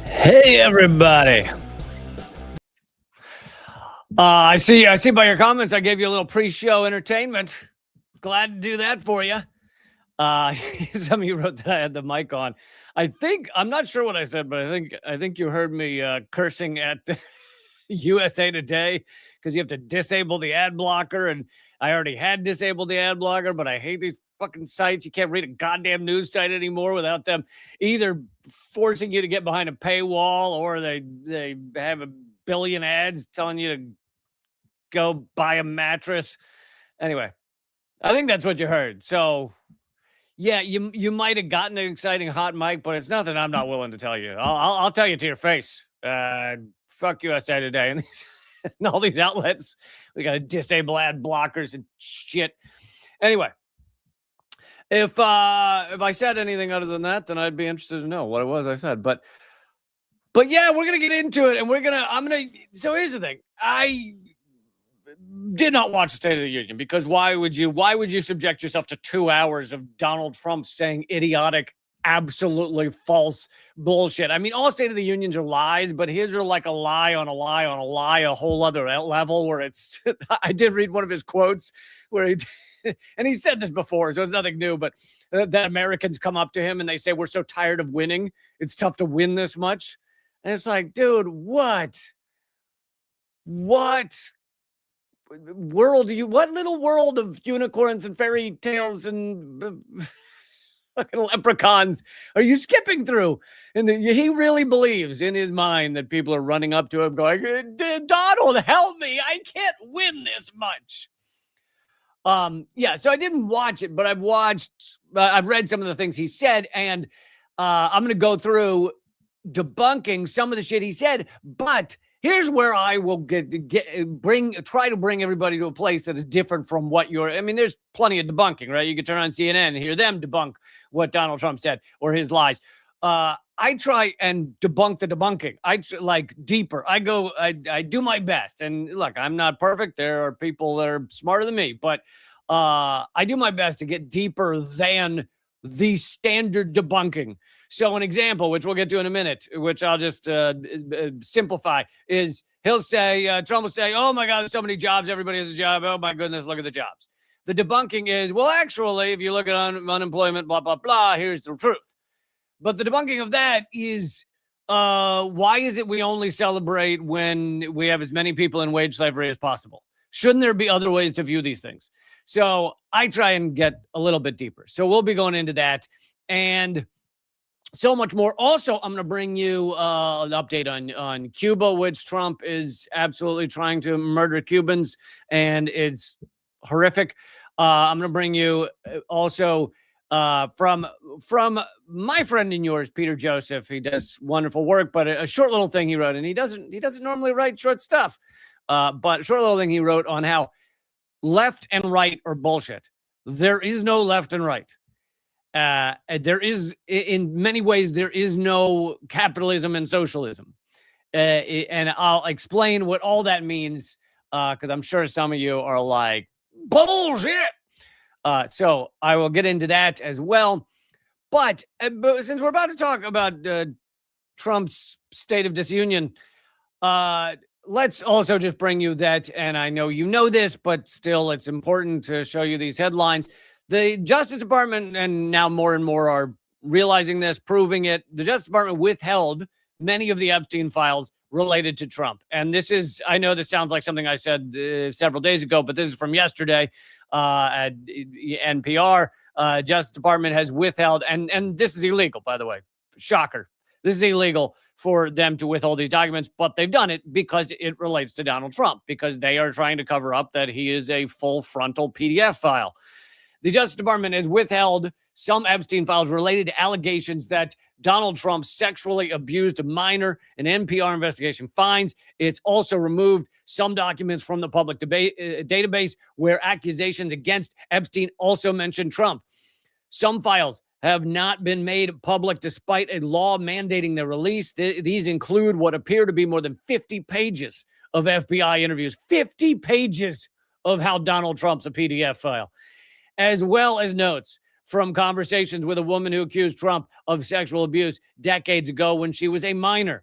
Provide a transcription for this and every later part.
Hey everybody. I see by your comments I gave you a little pre-show entertainment. Glad to do that for you. Uh some of you wrote that I had the mic on. I'm not sure what I said, but I think you heard me cursing at USA Today because you have to disable the ad blocker, and I already had disabled the ad blocker, but I hate these fucking sites. You can't read a goddamn news site anymore without them either forcing you to get behind a paywall, or they have a billion ads telling you to go buy a mattress. Anyway, I think that's what you heard. So yeah, you might have gotten an exciting hot mic, but it's nothing I'm not willing to tell you. I'll tell you to your face. Fuck USA Today and these and all these outlets. We got to disable ad blockers and shit. Anyway, if I said anything other than that, then I'd be interested to know what it was I said. But yeah, we're gonna get into it, and So here's the thing. I did not watch the State of the Union because why would you subject yourself to 2 hours of Donald Trump saying idiotic, absolutely false bullshit? I mean, all State of the Unions are lies, but his are like a lie on a lie on a lie, a whole other level where it's I did read one of his quotes where he and he said this before, so it's nothing new, but that Americans come up to him and they say, we're so tired of winning, it's tough to win this much. And it's like, dude, what what little world of unicorns and fairy tales and fucking leprechauns are you skipping through? And he really believes in his mind that people are running up to him going, Donald, help me, I can't win this much. Yeah, so I didn't watch it, but I've read some of the things he said, and I'm going to go through debunking some of the shit he said, but here's where I will try to bring everybody to a place that is different from what I mean, there's plenty of debunking, right? You could turn on CNN and hear them debunk what Donald Trump said or his lies. I try and debunk the debunking. I like deeper. I do my best. And look, I'm not perfect. There are people that are smarter than me, but I do my best to get deeper than the standard debunking. So an example, which we'll get to in a minute, which I'll just simplify, is Trump will say, oh my God, there's so many jobs. Everybody has a job. Oh my goodness, look at the jobs. The debunking is, well, actually, if you look at unemployment, blah, blah, blah, here's the truth. But the debunking of that is, why is it we only celebrate when we have as many people in wage slavery as possible? Shouldn't there be other ways to view these things? So I try and get a little bit deeper. So we'll be going into that and so much more. Also, I'm going to bring you an update on Cuba, which Trump is absolutely trying to murder Cubans, and it's horrific. I'm going to bring you also from my friend and yours, Peter Joseph. He does wonderful work, but a short little thing he wrote, and he doesn't normally write short stuff, but a short little thing he wrote on how left and right are bullshit. There is no left and right. There is, in many ways, there is no capitalism and socialism. And I'll explain what all that means, because I'm sure some of you are like, bullshit. So I will get into that as well. But since we're about to talk about Trump's State of Disunion, let's also just bring you that, and I know you know this, but still it's important to show you these headlines. The Justice Department, and now more and more are realizing this, proving it, the Justice Department withheld many of the Epstein files related to Trump. And this is, I know this sounds like something I said several days ago, but this is from yesterday at NPR. Justice Department has withheld, and this is illegal, by the way. Shocker. This is illegal for them to withhold these documents, but they've done it because it relates to Donald Trump, because they are trying to cover up that he is a full frontal PDF file. The Justice Department has withheld some Epstein files related to allegations that Donald Trump sexually abused a minor. An NPR investigation finds it's also removed some documents from the public database where accusations against Epstein also mention Trump. Some files have not been made public despite a law mandating their release. These include what appear to be more than 50 pages of FBI interviews, 50 pages of how Donald Trump's a PDF file, as well as notes from conversations with a woman who accused Trump of sexual abuse decades ago when she was a minor.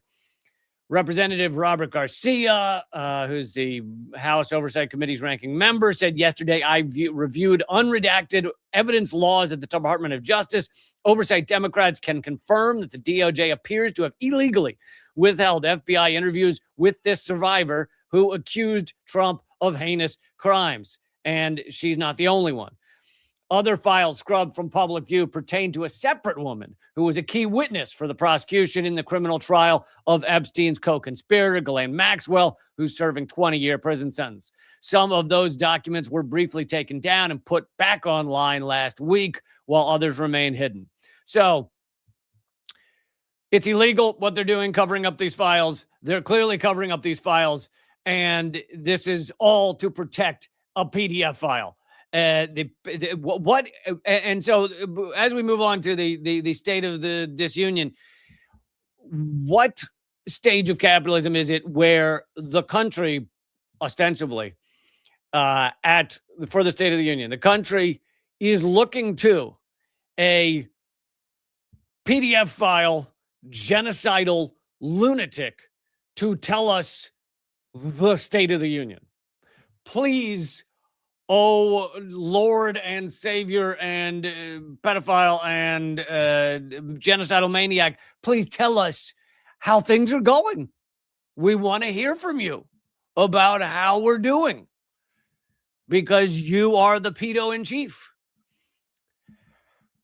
Representative Robert Garcia, who's the House Oversight Committee's ranking member, said yesterday, I reviewed unredacted evidence laws at the Department of Justice. Oversight Democrats can confirm that the DOJ appears to have illegally withheld FBI interviews with this survivor who accused Trump of heinous crimes. And she's not the only one. Other files scrubbed from public view pertain to a separate woman who was a key witness for the prosecution in the criminal trial of Epstein's co-conspirator, Ghislaine Maxwell, who's serving 20-year prison sentence. Some of those documents were briefly taken down and put back online last week, while others remain hidden. So it's illegal what they're doing, covering up these files. They're clearly covering up these files, and this is all to protect a PDF file. And so as we move on to the state of the disunion, what stage of capitalism is it where the country ostensibly for the State of the Union, the country is looking to a PDF file genocidal lunatic to tell us the State of the Union? Please, oh, Lord and Savior and pedophile and genocidal maniac, please tell us how things are going. We want to hear from you about how we're doing because you are the pedo in chief.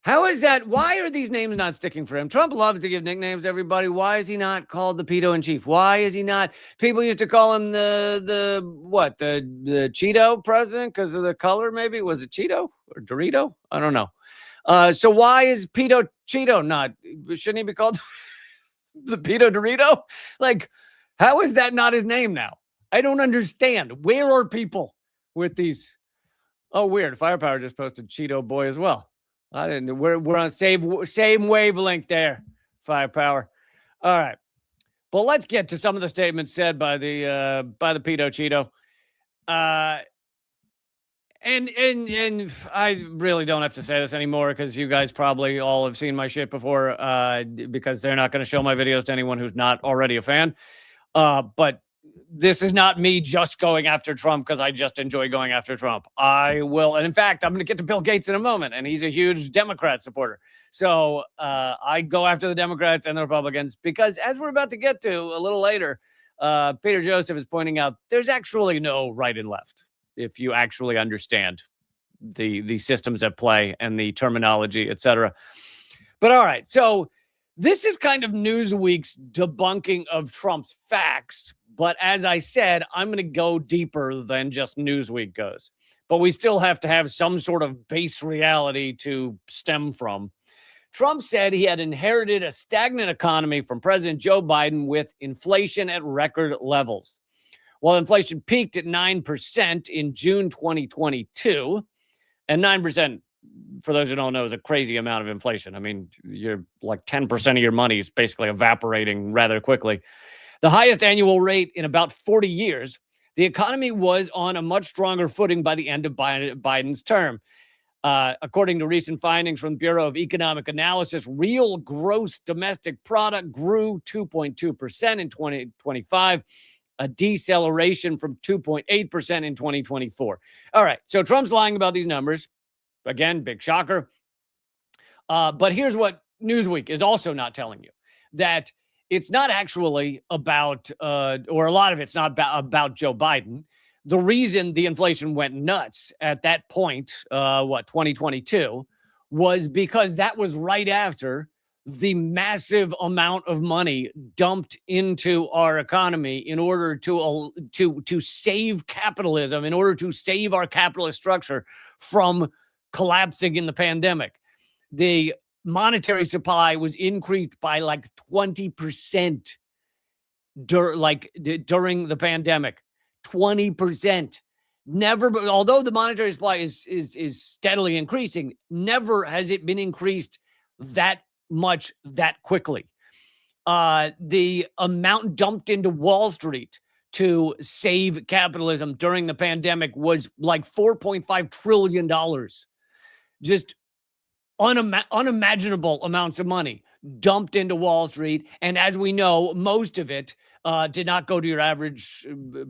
How is that? Why are these names not sticking for him? Trump loves to give nicknames to everybody. Why is he not called the pedo in chief? Why is he not? People used to call him the Cheeto president because of the color. Maybe was it Cheeto or Dorito? I don't know. So why is pedo Cheeto not? Shouldn't he be called the pedo Dorito? Like, how is that not his name now? I don't understand. Where are people with these? Oh, weird. Firepower just posted Cheeto boy as well. I didn't. We're on same wavelength there, Firepower. All right, but let's get to some of the statements said by the pedo Cheeto. And I really don't have to say this anymore because you guys probably all have seen my shit before. Because they're not going to show my videos to anyone who's not already a fan. But this is not me just going after Trump because I just enjoy going after Trump. I will. And in fact, I'm going to get to Bill Gates in a moment, and he's a huge Democrat supporter. So I go after the Democrats and the Republicans because, as we're about to get to a little later, Peter Joseph is pointing out there's actually no right and left if you actually understand the systems at play and the terminology, etc. But all right, so this is kind of Newsweek's debunking of Trump's facts. But as I said, I'm going to go deeper than just Newsweek goes. But we still have to have some sort of base reality to stem from. Trump said he had inherited a stagnant economy from President Joe Biden with inflation at record levels. While inflation peaked at 9% in June 2022, and 9%, for those who don't know, is a crazy amount of inflation. I mean, you're like 10% of your money is basically evaporating rather quickly. The highest annual rate in about 40 years, the economy was on a much stronger footing by the end of Biden's term. According to recent findings from the Bureau of Economic Analysis, real gross domestic product grew 2.2% in 2025, a deceleration from 2.8% in 2024. All right, so Trump's lying about these numbers. Again, big shocker. But here's what Newsweek is also not telling you, that it's not actually about, or a lot of it's not about Joe Biden. The reason the inflation went nuts at that point, 2022, was because that was right after the massive amount of money dumped into our economy in order to save capitalism, in order to save our capitalist structure from collapsing in the pandemic. The monetary supply was increased by like 20% during the pandemic. 20%. Never, although the monetary supply is steadily increasing, never has it been increased that much that quickly. The amount dumped into Wall Street to save capitalism during the pandemic was like $4.5 trillion. Just unimaginable amounts of money dumped into Wall Street. And as we know, most of it did not go to your average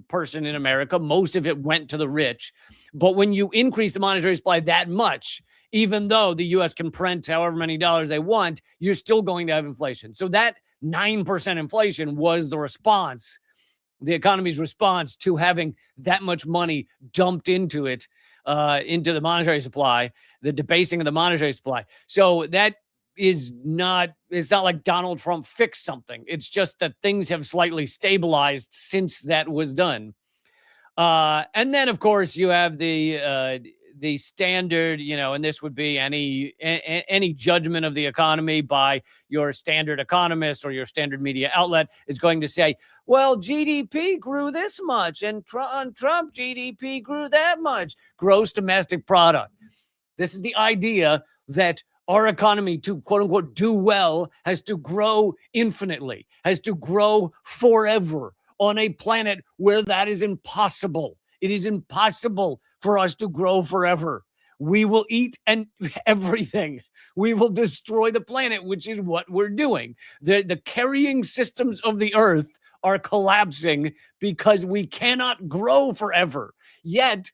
person in America. Most of it went to the rich. But when you increase the monetary supply that much, even though the U.S. can print however many dollars they want, you're still going to have inflation. So that 9% inflation was the response, the economy's response to having that much money dumped into it, into the monetary supply, the debasing of the monetary supply. So that is not, it's not like Donald Trump fixed something. It's just that things have slightly stabilized since that was done. And then, of course, you have the standard, and this would be any judgment of the economy by your standard economist or your standard media outlet is going to say, well, GDP grew this much and on Trump, GDP grew that much. Gross domestic product. This is the idea that our economy, to quote unquote do well, has to grow infinitely, has to grow forever on a planet where that is impossible. It is impossible for us to grow forever. We will eat and everything. We will destroy the planet, which is what we're doing. The carrying systems of the earth are collapsing because we cannot grow forever. Yet,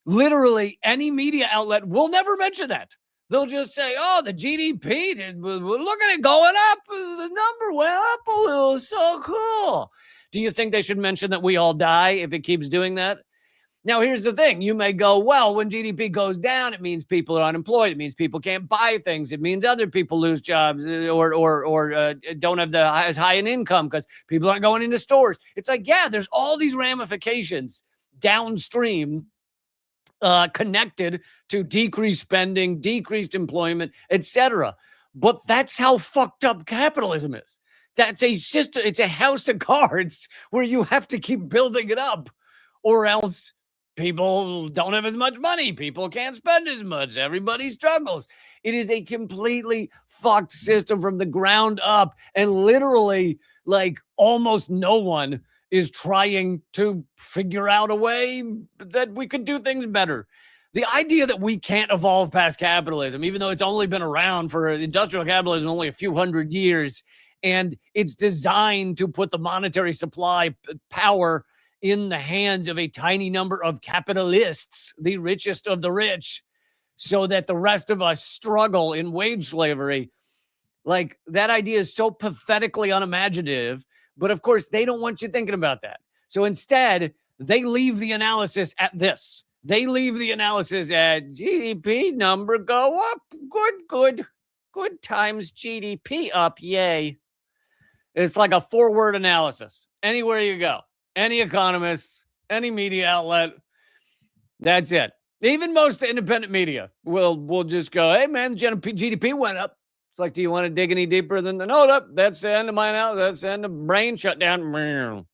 literally, any media outlet will never mention that. They'll just say, oh, the GDP, look at it going up. The number went up a little. So cool. Do you think they should mention that we all die if it keeps doing that? Now, here's the thing. You may go, well, when GDP goes down, it means people are unemployed. It means people can't buy things. It means other people lose jobs or don't have as high an income because people aren't going into stores. It's like, yeah, there's all these ramifications downstream connected to decreased spending, decreased employment, etc. But that's how fucked up capitalism is. That's a system. It's a house of cards where you have to keep building it up, or else people don't have as much money. People can't spend as much. Everybody struggles. It is a completely fucked system from the ground up, and literally, like, almost no one is trying to figure out a way that we could do things better. The idea that we can't evolve past capitalism, even though it's only been around for industrial capitalism only a few hundred years, and it's designed to put the monetary supply power in the hands of a tiny number of capitalists, the richest of the rich, so that the rest of us struggle in wage slavery. Like, that idea is so pathetically unimaginative. But of course, they don't want you thinking about that. So instead, they leave the analysis at this. They leave the analysis at GDP number go up. Good times GDP up. Yay. It's like a 4-word analysis. Anywhere you go, any economist, any media outlet, that's it. Even most independent media will just go, hey, man, GDP went up. It's like, do you want to dig any deeper than the no? That's the end of my now. That's the end of brain shut down.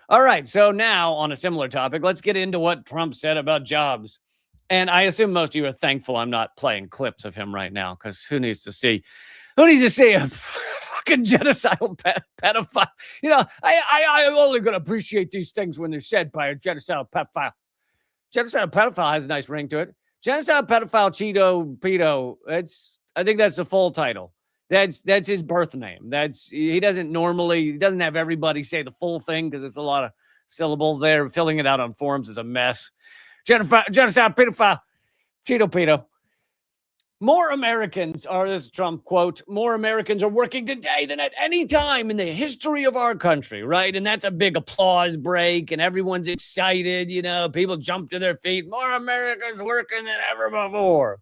All right. So now on a similar topic, let's get into what Trump said about jobs. And I assume most of you are thankful I'm not playing clips of him right now, because who needs to see a fucking genocidal pedophile? I only gonna appreciate these things when they're said by a genocidal pedophile. Genocidal pedophile has a nice ring to it. Genocide, pedophile, Cheeto, pedo. I think that's the full title. That's his birth name. He doesn't have everybody say the full thing because it's a lot of syllables there. Filling it out on forums is a mess. Genocide, pedophile, Cheeto, pedo. More Americans are, this Trump quote, more Americans are working today than at any time in the history of our country, right? And that's a big applause break, and everyone's excited, people jump to their feet. More Americans working than ever before.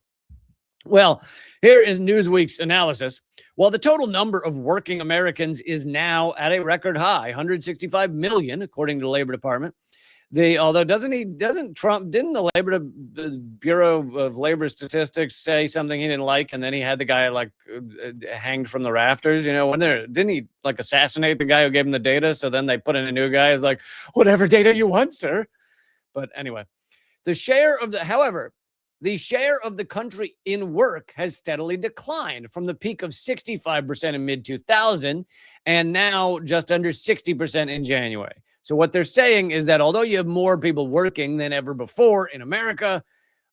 Well, here is Newsweek's analysis. While the total number of working Americans is now at a record high, 165 million, according to the Labor Department, didn't the Bureau of Labor Statistics say something he didn't like, and then he had the guy hanged from the rafters? Didn't he assassinate the guy who gave him the data? So then they put in a new guy who's like, whatever data you want, sir. But anyway, the share of the country in work has steadily declined from the peak of 65% in mid-2000 and now just under 60% in January. So what they're saying is that although you have more people working than ever before in America,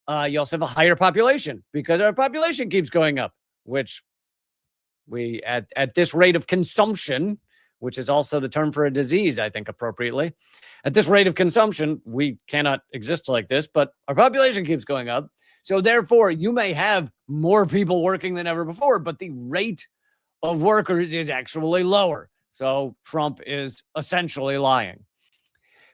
You also have a higher population because our population keeps going up, which we at this rate of consumption, which is also the term for a disease, I think appropriately. At this rate of consumption, we cannot exist like this, but our population keeps going up. So therefore, you may have more people working than ever before, but the rate of workers is actually lower. So Trump is essentially lying.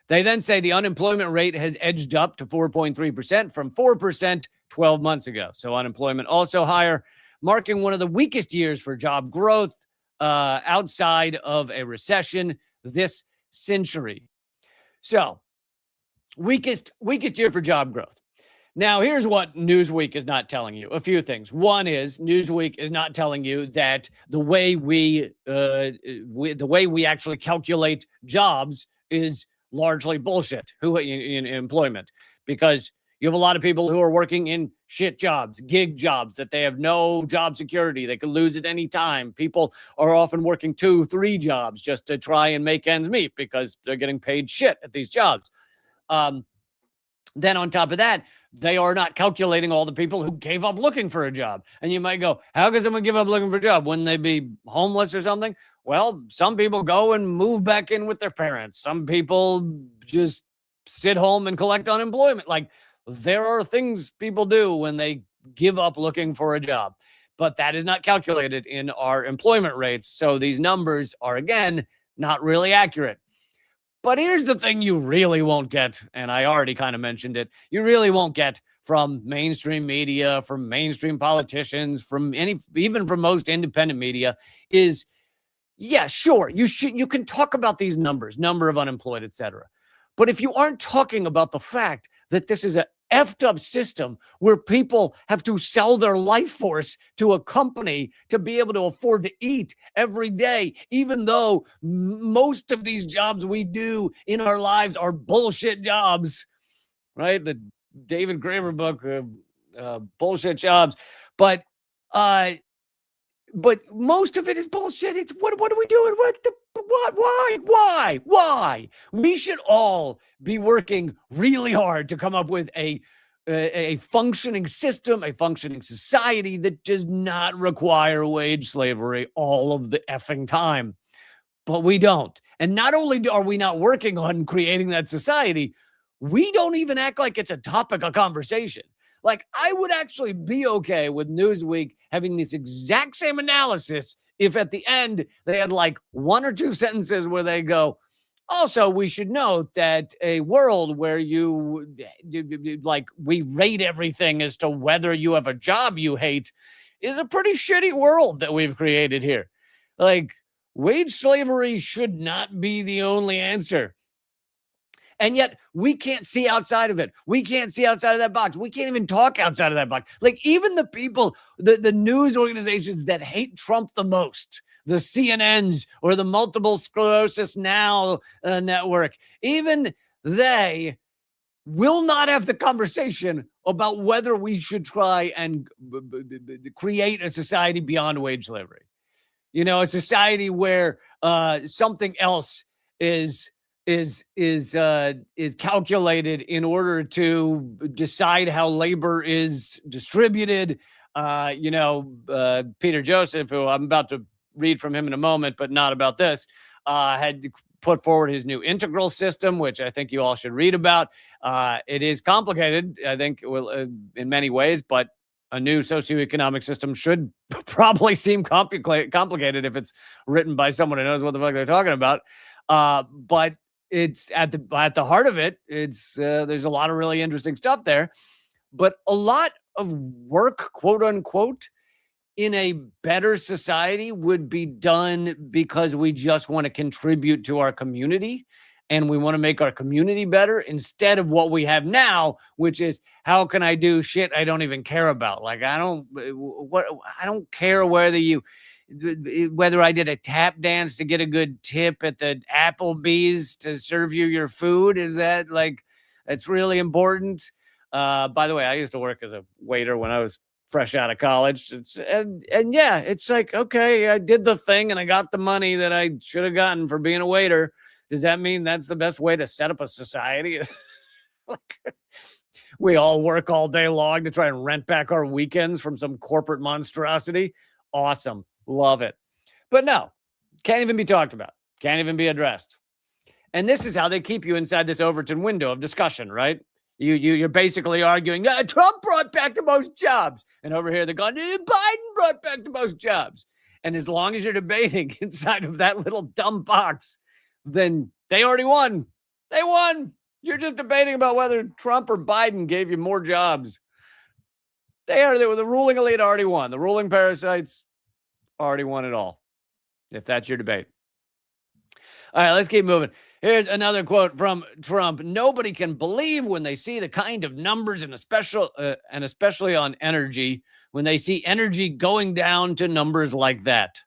They then say the unemployment rate has edged up to 4.3% from 4% 12 months ago. So unemployment also higher, marking one of the weakest years for job growth outside of a recession this century. So weakest year for job growth. Now, here's what Newsweek is not telling you. A few things. One is Newsweek is not telling you that the way we actually calculate jobs is largely bullshit. In employment, because you have a lot of people who are working in shit jobs, gig jobs that they have no job security. They could lose at any time. People are often working 2-3 jobs just to try and make ends meet because they're getting paid shit at these jobs. Then on top of that, they are not calculating all the people who gave up looking for a job. And you might go, how can someone give up looking for a job? Wouldn't they be homeless or something? Well, some people go and move back in with their parents. Some people just sit home and collect unemployment. Like, there are things people do when they give up looking for a job. But that is not calculated in our employment rates. So these numbers are, again, not really accurate. But here's the thing you really won't get, and I already kind of mentioned it, you really won't get from mainstream media, from mainstream politicians, even from most independent media, is, yeah, sure, you can talk about these numbers, number of unemployed, etc. But if you aren't talking about the fact that this is a effed up system where people have to sell their life force to a company to be able to afford to eat every day, even though most of these jobs we do in our lives are bullshit jobs, right? The David Graeber book, Bullshit Jobs. But most of it is bullshit. It's what are we doing? Why? We should all be working really hard to come up with a functioning system, a functioning society that does not require wage slavery all of the effing time. But we don't. And not only are we not working on creating that society, we don't even act like it's a topic of conversation. Like, I would actually be okay with Newsweek having this exact same analysis if at the end they had like 1 or 2 sentences where they go, also, we should note that a world where we rate everything as to whether you have a job you hate is a pretty shitty world that we've created here. Like, wage slavery should not be the only answer. And yet we can't see outside of it. We can't see outside of that box. We can't even talk outside of that box. Like, even the people, the news organizations that hate Trump the most, the CNNs or the Multiple Sclerosis Now network, even they will not have the conversation about whether we should try and create a society beyond wage slavery. You know, a society where something else is calculated in order to decide how labor is distributed. Peter Joseph, who I'm about to read from him in a moment, but not about this, had put forward his new integral system, which I think you all should read about. It is complicated, I think, in many ways, but a new socioeconomic system should probably seem complicated if it's written by someone who knows what the fuck they're talking about. But it's at the heart of it. It's there's a lot of really interesting stuff there, but a lot of work, quote unquote, in a better society would be done because we just want to contribute to our community and we want to make our community better instead of what we have now, which is, how can I do shit I don't even care about? Like, I don't care whether I did a tap dance to get a good tip at the Applebee's to serve you your food. Is that like, it's really important? By the way, I used to work as a waiter when I was fresh out of college. And yeah, it's like, okay, I did the thing and I got the money that I should have gotten for being a waiter. Does that mean that's the best way to set up a society? We all work all day long to try and rent back our weekends from some corporate monstrosity. Awesome. Love it. But no, can't even be talked about. Can't even be addressed. And this is how they keep you inside this Overton window of discussion, right? You're basically arguing, Trump brought back the most jobs. And over here, they're going, Biden brought back the most jobs. And as long as you're debating inside of that little dumb box, then they already won. They won. You're just debating about whether Trump or Biden gave you more jobs. They were the ruling elite already won. The ruling parasites already won it all, if that's your debate. All right, let's keep moving. Here's another quote from Trump. Nobody can believe when they see the kind of numbers and especially on energy, when they see energy going down to numbers like that.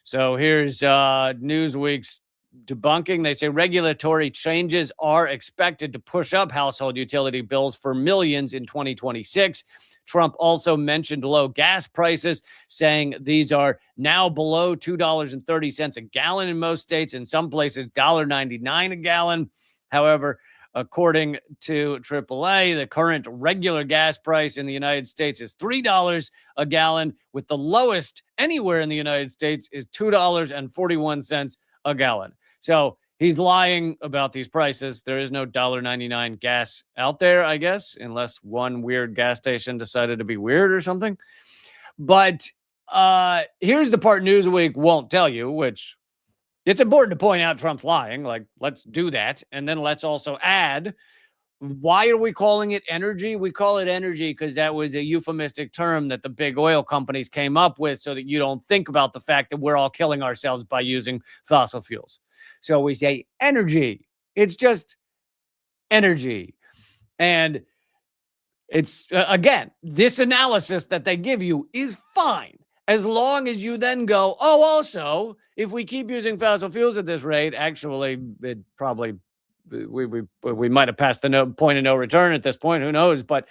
So here's Newsweek's debunking. They say regulatory changes are expected to push up household utility bills for millions in 2026. Trump also mentioned low gas prices, saying these are now below $2.30 a gallon in most states. In some places, $1.99 a gallon. However, according to AAA, the current regular gas price in the United States is $3 a gallon, with the lowest anywhere in the United States is $2.41 a gallon. So he's lying about these prices. There is no $1.99 gas out there, I guess, unless one weird gas station decided to be weird or something. But here's the part Newsweek won't tell you, which it's important to point out Trump's lying. Like, let's do that. And then let's also add, why are we calling it energy? We call it energy because that was a euphemistic term that the big oil companies came up with so that you don't think about the fact that we're all killing ourselves by using fossil fuels. So we say energy. It's just energy. And it's, again, this analysis that they give you is fine as long as you then go, oh, also, if we keep using fossil fuels at this rate, actually, it probably we might have passed the point of no return at this point. Who knows? But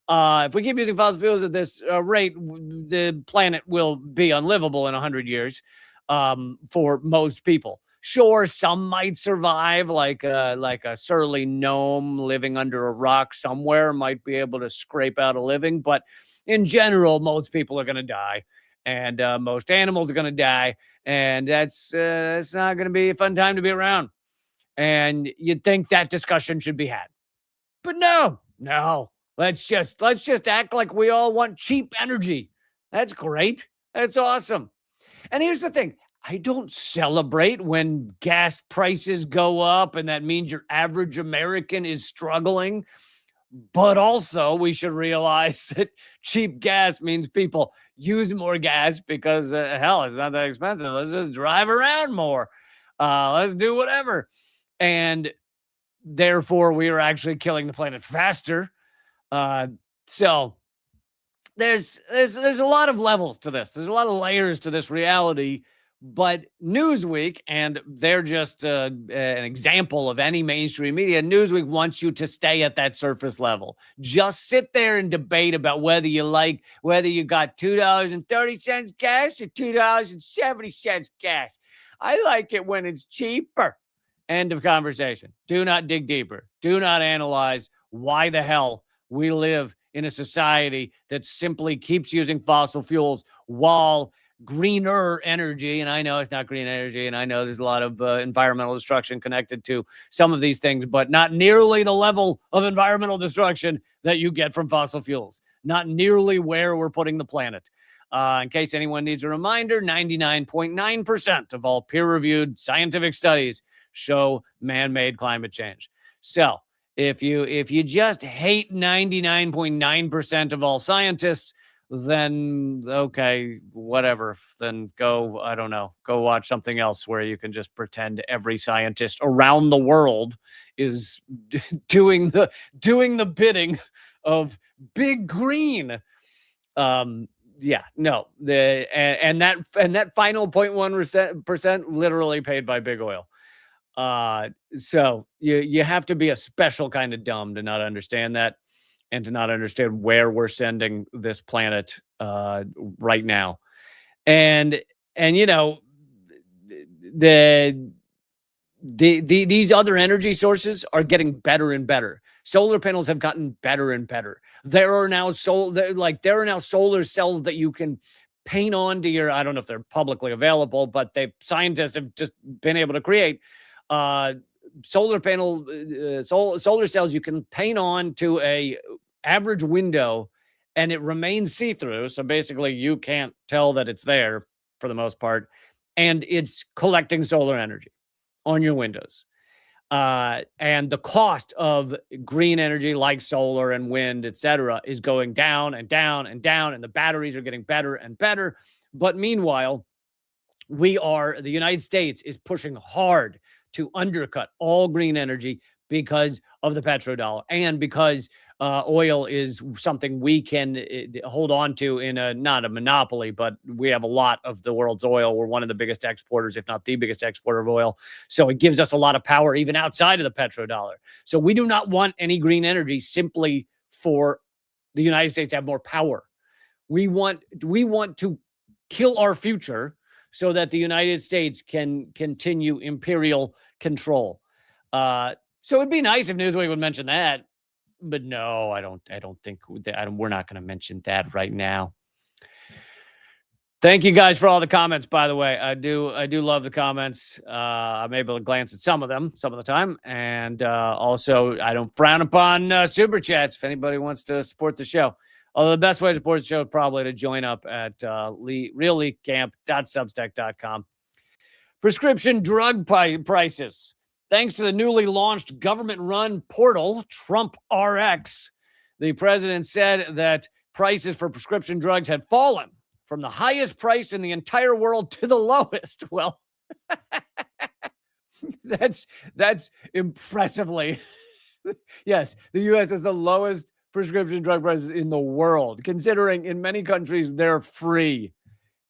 if we keep using fossil fuels at this rate, the planet will be unlivable in 100 years for most people. Sure, some might survive, like a surly gnome living under a rock somewhere might be able to scrape out a living. But in general, most people are going to die, and most animals are going to die, and that's not going to be a fun time to be around. And you'd think that discussion should be had. But no. Let's just act like we all want cheap energy. That's great. That's awesome. And here's the thing. I don't celebrate when gas prices go up and that means your average American is struggling. But also, we should realize that cheap gas means people use more gas because, hell, it's not that expensive. Let's just drive around more. Let's do whatever. And therefore, we are actually killing the planet faster. So there's a lot of levels to this. There's a lot of layers to this reality. But Newsweek, and they're just an example of any mainstream media, Newsweek wants you to stay at that surface level. Just sit there and debate about whether you got $2.30 gas or $2.70 gas. I like it when it's cheaper. End of conversation. Do not dig deeper. Do not analyze why the hell we live in a society that simply keeps using fossil fuels while greener energy, and I know it's not green energy, and I know there's a lot of environmental destruction connected to some of these things, but not nearly the level of environmental destruction that you get from fossil fuels. Not nearly where we're putting the planet. In case anyone needs a reminder, 99.9% of all peer-reviewed scientific studies show man-made climate change. So if you just hate 99.9% of all scientists, then okay, whatever. Then go, I don't know, go watch something else where you can just pretend every scientist around the world is doing the bidding of Big Green. Yeah, no, and that final 0.1% literally paid by big oil. So you have to be a special kind of dumb to not understand that, and to not understand where we're sending this planet right now. And you know, these other energy sources are getting better and better. Solar panels have gotten better and better. There are now solar cells that you can paint onto your, I don't know if they're publicly available, but scientists have just been able to create solar cells you can paint on to a average window, and it remains see-through. So basically you can't tell that it's there for the most part. And it's collecting solar energy on your windows. And the cost of green energy like solar and wind, etc., is going down and down and down, and the batteries are getting better and better. But meanwhile, the United States is pushing hard to undercut all green energy because of the petrodollar and because oil is something we can hold on to in not a monopoly, but we have a lot of the world's oil. We're one of the biggest exporters, if not the biggest exporter of oil. So it gives us a lot of power even outside of the petrodollar. So we do not want any green energy simply for the United States to have more power. We want to kill our future so that the United States can continue imperial control. So it'd be nice if Newsweek would mention that, but no, I don't think we're not going to mention that right now. Thank you guys for all the comments, by the way. I do love the comments. I'm able to glance at some of them some of the time. And also, I don't frown upon super chats if anybody wants to support the show. Although the best way to support the show is probably to join up at realleakcamp.substack.com. Prescription drug prices. Thanks to the newly launched government-run portal, Trump RX, the president said that prices for prescription drugs had fallen from the highest price in the entire world to the lowest. Well, that's impressively. Yes, the U.S. has the lowest prescription drug prices in the world, considering in many countries they're free.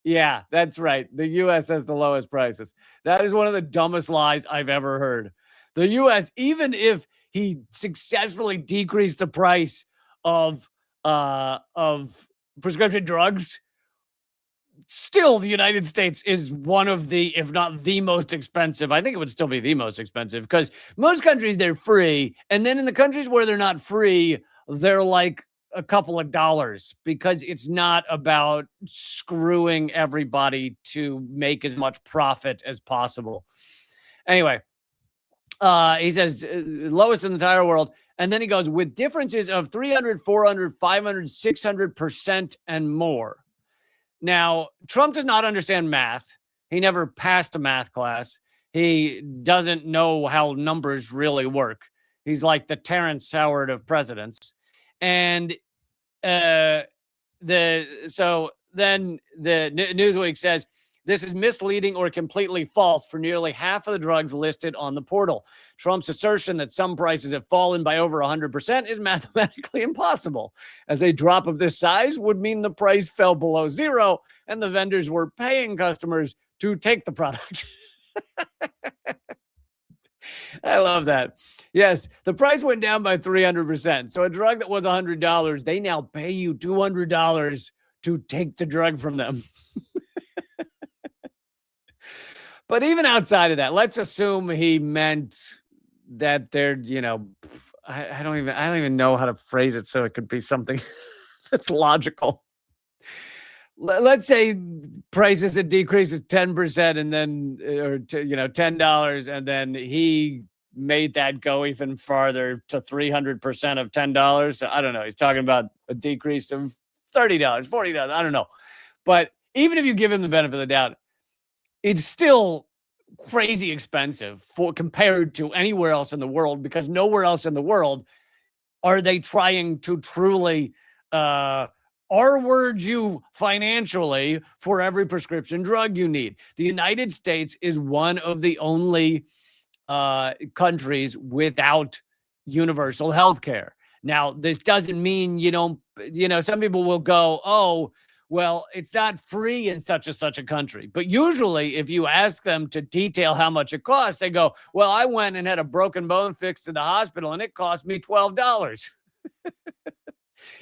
Yeah, that's right. The U.S. has the lowest prices. That is one of the dumbest lies I've ever heard. The U.S., even if he successfully decreased the price of prescription drugs, still the United States is one of the, if not the most expensive. I think it would still be the most expensive because most countries, they're free. And then in the countries where they're not free, they're like a couple of dollars because it's not about screwing everybody to make as much profit as possible. Anyway, he says lowest in the entire world. And then he goes with differences of 300, 400, 500, 600% and more. Now, Trump does not understand math. He never passed a math class. He doesn't know how numbers really work. He's like the Terrence Howard of presidents. And then Newsweek says this is misleading or completely false for nearly half of the drugs listed on the portal. Trump's assertion that some prices have fallen by over 100% is mathematically impossible, as a drop of this size would mean the price fell below zero and the vendors were paying customers to take the product. I love that. Yes, the price went down by 300%. So a drug that was $100, they now pay you $200 to take the drug from them. But even outside of that, let's assume he meant that they're, I don't even know how to phrase it so it could be something that's logical. Let's say prices had decreased 10% and then, $10, and then he made that go even farther to 300% of $10. So I don't know. He's talking about a decrease of $30, $40. I don't know. But even if you give him the benefit of the doubt, it's still crazy expensive compared to anywhere else in the world, because nowhere else in the world are they trying to truly R-word you financially for every prescription drug you need. The United States is one of the only countries without universal health care. Now, this doesn't mean some people will go, oh, well, it's not free in such a country. But usually if you ask them to detail how much it costs, they go, well, I went and had a broken bone fixed in the hospital and it cost me $12.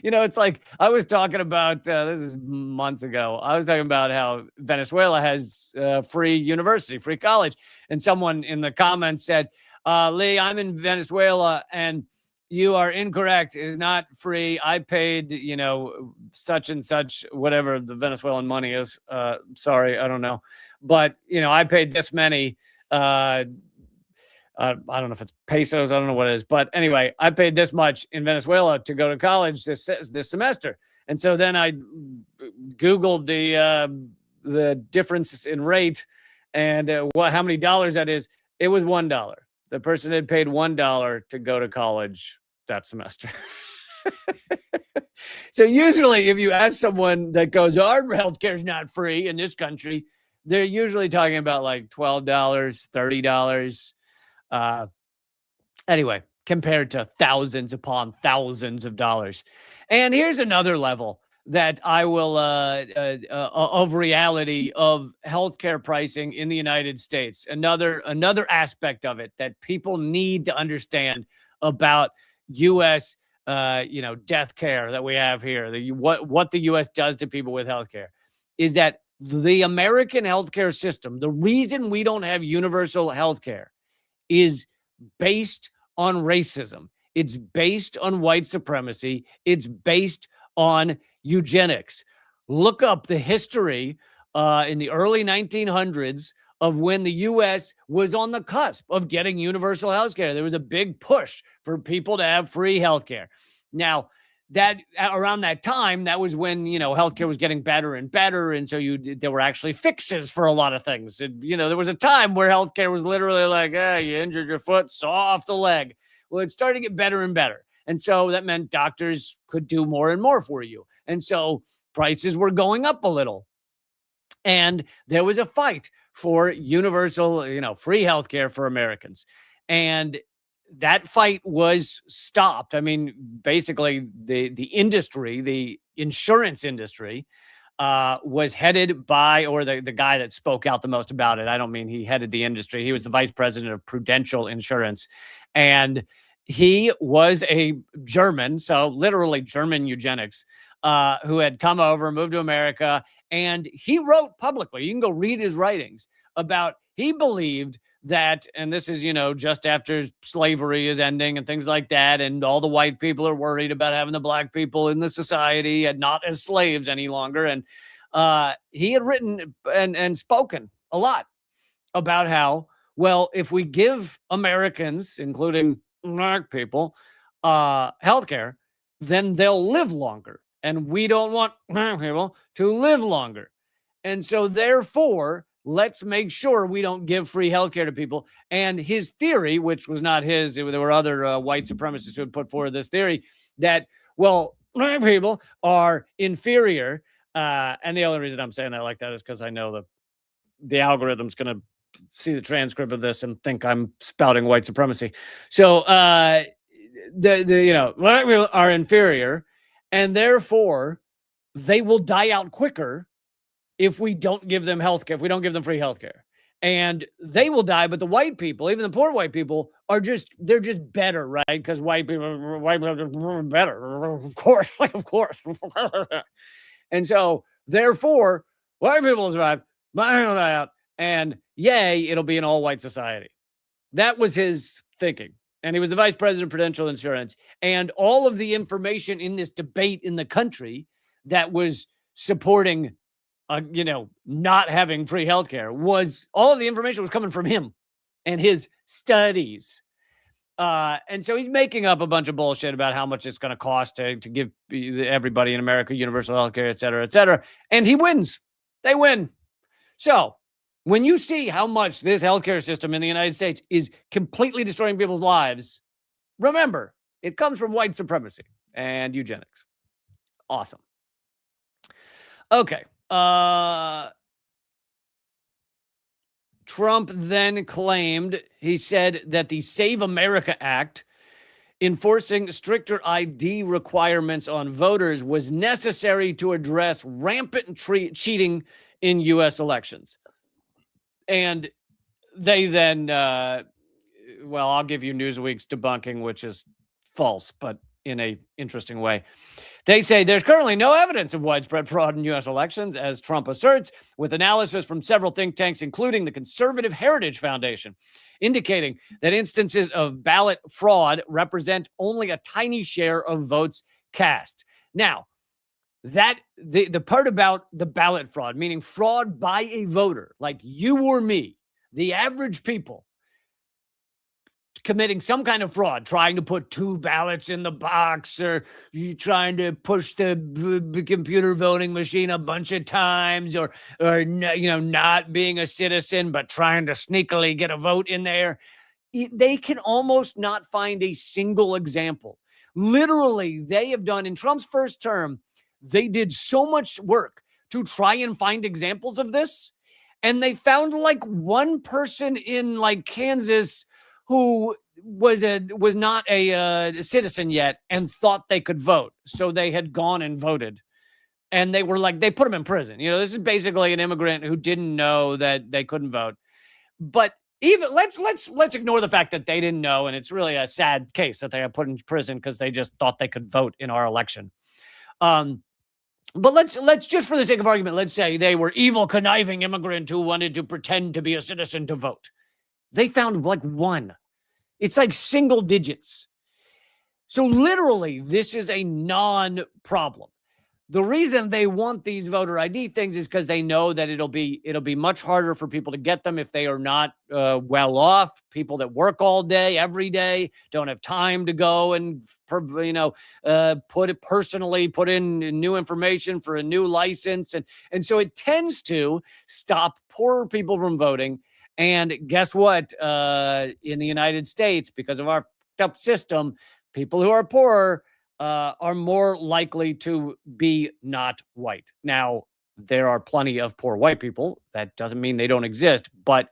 It's like I was talking about, this is months ago. I was talking about how Venezuela has free university, free college. And someone in the comments said, Lee, I'm in Venezuela and You are incorrect. It is not free. I paid, such and such, whatever the Venezuelan money is. Sorry, I don't know. But, I paid this many. I don't know if it's pesos. I don't know what it is. But anyway, I paid this much in Venezuela to go to college this semester. And so then I Googled the difference in rate and how many dollars that is. It was $1. The person had paid $1 to go to college that semester. So usually if you ask someone that goes, our healthcare is not free in this country, they're usually talking about like $12, $30. Anyway, compared to thousands upon thousands of dollars. And here's another level that I will of reality of healthcare pricing in the United States. Another aspect of it that people need to understand about U.S. Death care that we have here. What the U.S. does to people with healthcare is that the American healthcare system. The reason we don't have universal healthcare is based on racism. It's based on white supremacy. It's based on eugenics. Look up the history in the early 1900s of when the U.S. was on the cusp of getting universal health care. There was a big push for people to have free health care. Now, that around that time, that was when, healthcare was getting better and better. And so there were actually fixes for a lot of things. And, there was a time where healthcare was literally like, you injured your foot, saw off the leg. Well, it started to get better and better. And so that meant doctors could do more and more for you. And so prices were going up a little. And there was a fight for universal, free healthcare for Americans. And that fight was stopped. I mean, basically, the industry, the insurance industry, was headed by, or the guy that spoke out the most about it. I don't mean he headed the industry. He was the vice president of Prudential Insurance. And he was a German, so literally German eugenics, who had come over, moved to America. And he wrote publicly, you can go read his writings about, he believed that, and this is, just after slavery is ending and things like that, and all the white people are worried about having the black people in the society and not as slaves any longer. And he had written and spoken a lot about how, well, if we give Americans, including black people, healthcare, then they'll live longer. And we don't want black people to live longer. And so therefore, let's make sure we don't give free healthcare to people. And his theory, which was not his, there were other white supremacists who had put forward this theory that, well, black people are inferior. And the only reason I'm saying that like that is because I know the algorithm's going to see the transcript of this and think I'm spouting white supremacy. So black people are inferior, and therefore they will die out quicker if we don't give them health care, if we don't give them free health care. And they will die, but the white people, even the poor white people, they're just better, right? Because white people are better. Of course. And so, therefore, white people will survive, black people will die out, and yay, it'll be an all-white society. That was his thinking. And he was the vice president of Prudential Insurance. And all of the information in this debate in the country that was supporting not having free healthcare all of the information was coming from him and his studies. And so he's making up a bunch of bullshit about how much it's going to cost to give everybody in America universal healthcare, et cetera, et cetera. And he wins. They win. So when you see how much this healthcare system in the United States is completely destroying people's lives, remember, it comes from white supremacy and eugenics. Awesome. Okay. Trump then claimed, he said that the Save America Act enforcing stricter ID requirements on voters was necessary to address rampant cheating in U.S. elections. And they then, I'll give you Newsweek's debunking, which is false, but in a interesting way. They say there's currently no evidence of widespread fraud in U.S. elections, as Trump asserts, with analysis from several think tanks, including the Conservative Heritage Foundation, indicating that instances of ballot fraud represent only a tiny share of votes cast. Now, that the part about the ballot fraud, meaning fraud by a voter like you or me, the average people, committing some kind of fraud, trying to put two ballots in the box, or you trying to push the computer voting machine a bunch of times, or not being a citizen but trying to sneakily get a vote in there. They can almost not find a single example. Literally, they have done in Trump's first term, they did so much work to try and find examples of this, and they found like one person in like Kansas who was not a citizen yet and thought they could vote. So they had gone and voted. And they were like, they put him in prison. This is basically an immigrant who didn't know that they couldn't vote. But even let's ignore the fact that they didn't know, and it's really a sad case that they got put in prison because they just thought they could vote in our election. But let's just for the sake of argument, let's say they were evil, conniving immigrant who wanted to pretend to be a citizen to vote. They found like one. It's like single digits. So literally, this is a non-problem. The reason they want these voter ID things is because they know that it'll be much harder for people to get them if they are not well off. People that work all day, every day, don't have time to go and put in new information for a new license, and so it tends to stop poorer people from voting. And guess what? In the United States, because of our up system, people who are poorer are more likely to be not white. Now, there are plenty of poor white people. That doesn't mean they don't exist, but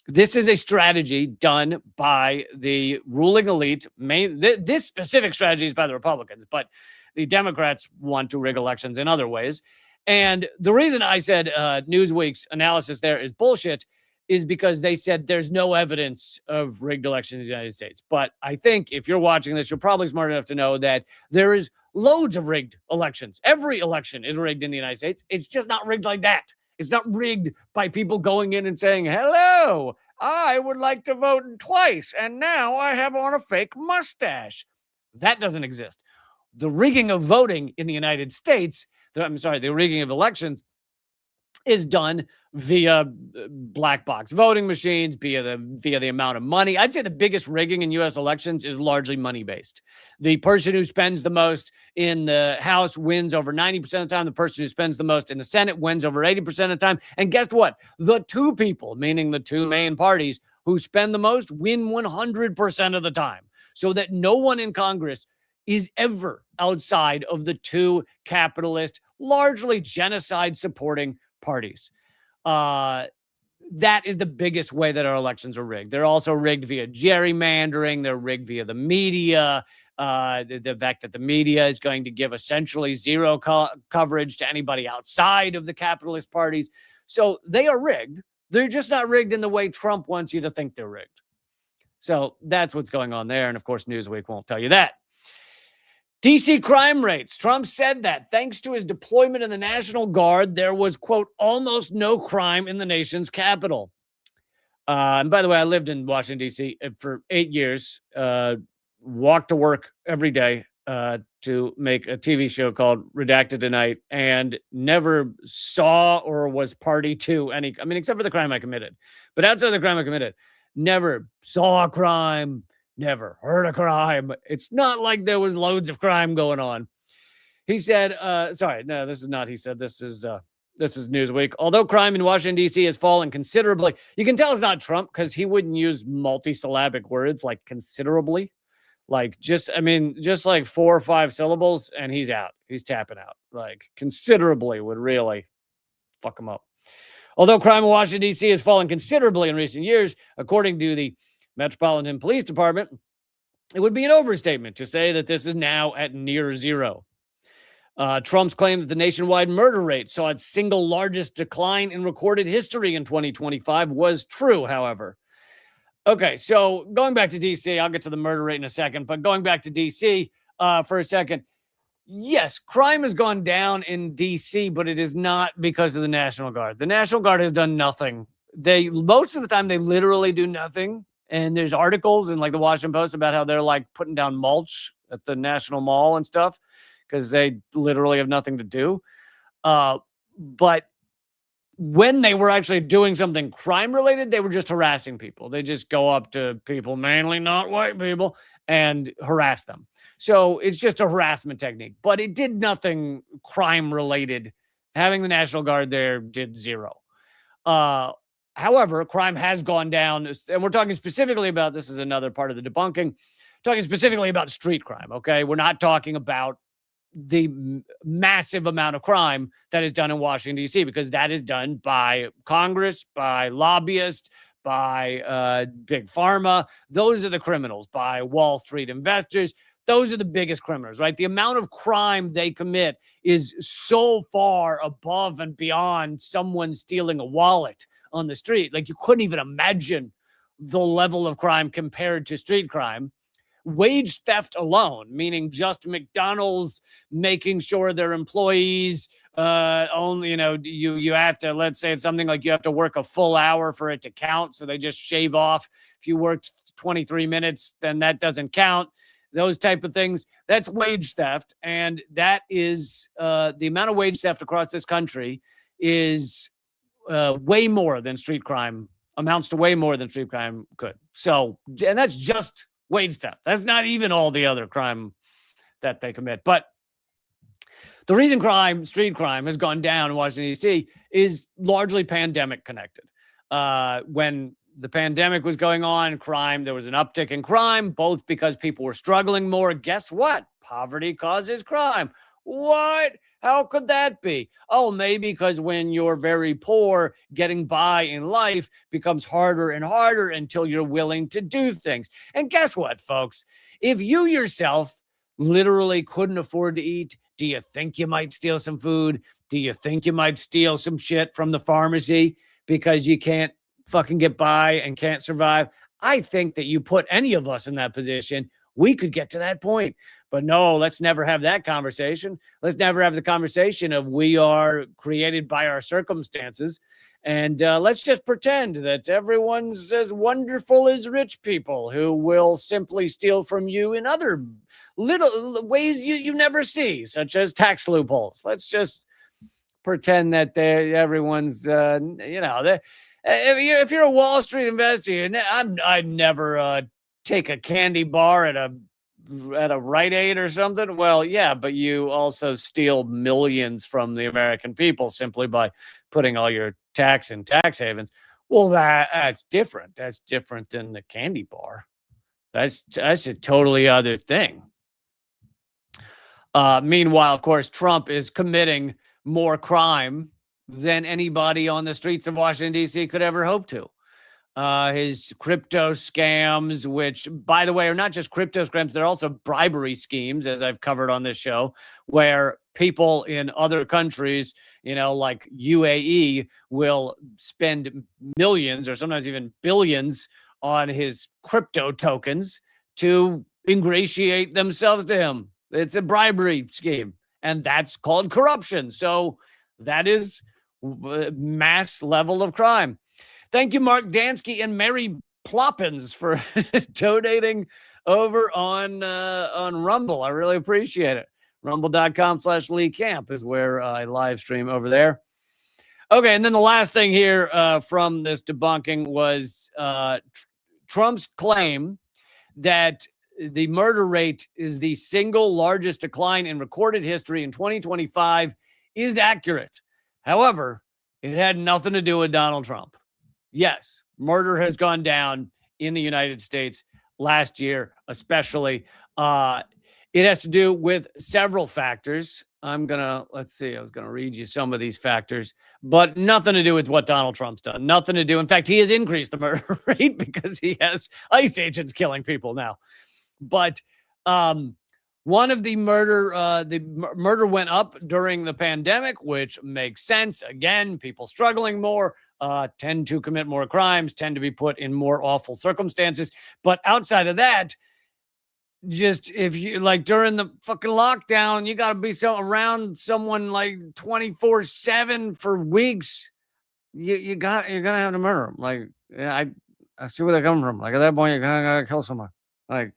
this is a strategy done by the ruling elite. This specific strategy is by the Republicans, but the Democrats want to rig elections in other ways. And the reason I said Newsweek's analysis there is bullshit is because they said there's no evidence of rigged elections in the United States. But I think if you're watching this, you're probably smart enough to know that there is loads of rigged elections. Every election is rigged in the United States. It's just not rigged like that. It's not rigged by people going in and saying, hello, I would like to vote twice, and now I have on a fake mustache. That doesn't exist. The rigging of voting in the United States, the rigging of elections is done via black box voting machines, via the amount of money. I'd say the biggest rigging in U.S. elections is largely money-based. The person who spends the most in the House wins over 90% of the time. The person who spends the most in the Senate wins over 80% of the time. And guess what? The two people, meaning the two main parties, who spend the most win 100% of the time. So that no one in Congress is ever outside of the two capitalist, largely genocide-supporting parties. That is the biggest way that our elections are rigged. They're also rigged via gerrymandering. They're rigged via the media. The fact that the media is going to give essentially zero coverage to anybody outside of the capitalist parties. So they are rigged. They're just not rigged in the way Trump wants you to think they're rigged. So that's what's going on there. And of course, Newsweek won't tell you that. DC crime rates. Trump said that thanks to his deployment in the National Guard, there was, quote, almost no crime in the nation's capital. And by the way, I lived in Washington, D.C. for 8 years, walked to work every day to make a TV show called Redacted Tonight, and never saw or was party to any, except for the crime I committed. But outside of the crime I committed, never saw a crime, never heard a crime. It's not like there was loads of crime going on. He said, sorry, no, this is not he said. This is Newsweek. Although crime in Washington, D.C. has fallen considerably, you can tell it's not Trump because he wouldn't use multi-syllabic words like considerably. Like just like 4 or 5 syllables and he's out. He's tapping out. Like considerably would really fuck him up. Although crime in Washington, D.C. has fallen considerably in recent years, according to the Metropolitan Police Department, it would be an overstatement to say that this is now at near zero. Trump's claim that the nationwide murder rate saw its single largest decline in recorded history in 2025 was true, however. Okay, so going back to D.C., I'll get to the murder rate in a second, but going back to D.C. For a second, Yes, crime has gone down in DC, but it is not because of the National Guard. The National Guard has done nothing. They most of the time they literally do nothing. And there's articles in like the Washington Post about how they're like putting down mulch at the National Mall and stuff because they literally have nothing to do. But when they were actually doing something crime related, they were just harassing people. They just go up to people, mainly not white people, and harass them. So it's just a harassment technique, but it did nothing crime related. Having the National Guard there did zero. Uh, However, crime has gone down, and we're talking specifically about this is another part of the debunking, talking specifically about street crime. Okay. We're not talking about the massive amount of crime that is done in Washington, D.C., because that is done by Congress, by lobbyists, by big pharma. Those are the criminals, by Wall Street investors. Those are the biggest criminals, right? The amount of crime they commit is so far above and beyond someone stealing a wallet on the street. Like you couldn't even imagine the level of crime compared to street crime. Wage theft alone, meaning just McDonald's making sure their employees only, you have to, let's say it's something like you have to work a full hour for it to count. So they just shave off. If you worked 23 minutes, then that doesn't count. Those type of things. That's wage theft. And that is the amount of wage theft across this country is way more than street crime, amounts to way more than street crime could. So, and that's just wage theft. That's not even all the other crime that they commit. But the reason street crime has gone down in Washington, D.C. is largely pandemic connected. When the pandemic was going on, there was an uptick in crime, both because people were struggling more. Guess what? Poverty causes crime. What? How could that be? Oh, maybe because when you're very poor, getting by in life becomes harder and harder until you're willing to do things. And guess what, folks? If you yourself literally couldn't afford to eat, do you think you might steal some food? Do you think you might steal some shit from the pharmacy because you can't fucking get by and can't survive? I think that you put any of us in that position, we could get to that point. But no, let's never have that conversation. Let's never have the conversation of we are created by our circumstances. And let's just pretend that everyone's as wonderful as rich people who will simply steal from you in other little ways you never see, such as tax loopholes. Let's just pretend that everyone's, if you're a Wall Street investor, I'd never take a candy bar at a Rite Aid or something. Well, yeah, but you also steal millions from the American people simply by putting all your tax in tax havens. Well, that's different. That's different than the candy bar. That's a totally other thing. Meanwhile, of course, Trump is committing more crime than anybody on the streets of Washington, D.C. could ever hope to. His crypto scams, which, by the way, are not just crypto scams, they're also bribery schemes, as I've covered on this show, where people in other countries, like UAE, will spend millions or sometimes even billions on his crypto tokens to ingratiate themselves to him. It's a bribery scheme, and that's called corruption. So that is mass level of crime. Thank you, Mark Dansky and Mary Ploppins, for donating over on Rumble. I really appreciate it. Rumble.com/Lee Camp is where I live stream over there. Okay, and then the last thing here from this debunking was Trump's claim that the murder rate is the single largest decline in recorded history in 2025 is accurate. However, it had nothing to do with Donald Trump. Yes, murder has gone down in the United States last year, especially. It has to do with several factors. Let's see, I was going to read you some of these factors, but nothing to do with what Donald Trump's done. Nothing to do. In fact, he has increased the murder rate because he has ICE agents killing people now. But one of the murder went up during the pandemic, which makes sense. Again, people struggling more tend to commit more crimes, tend to be put in more awful circumstances. But outside of that, just if you like during the fucking lockdown, you got to be around someone like 24/7 for weeks. You're gonna have to murder them. Like, yeah, I see where they're coming from. Like at that point, you're gonna gotta kill someone. Like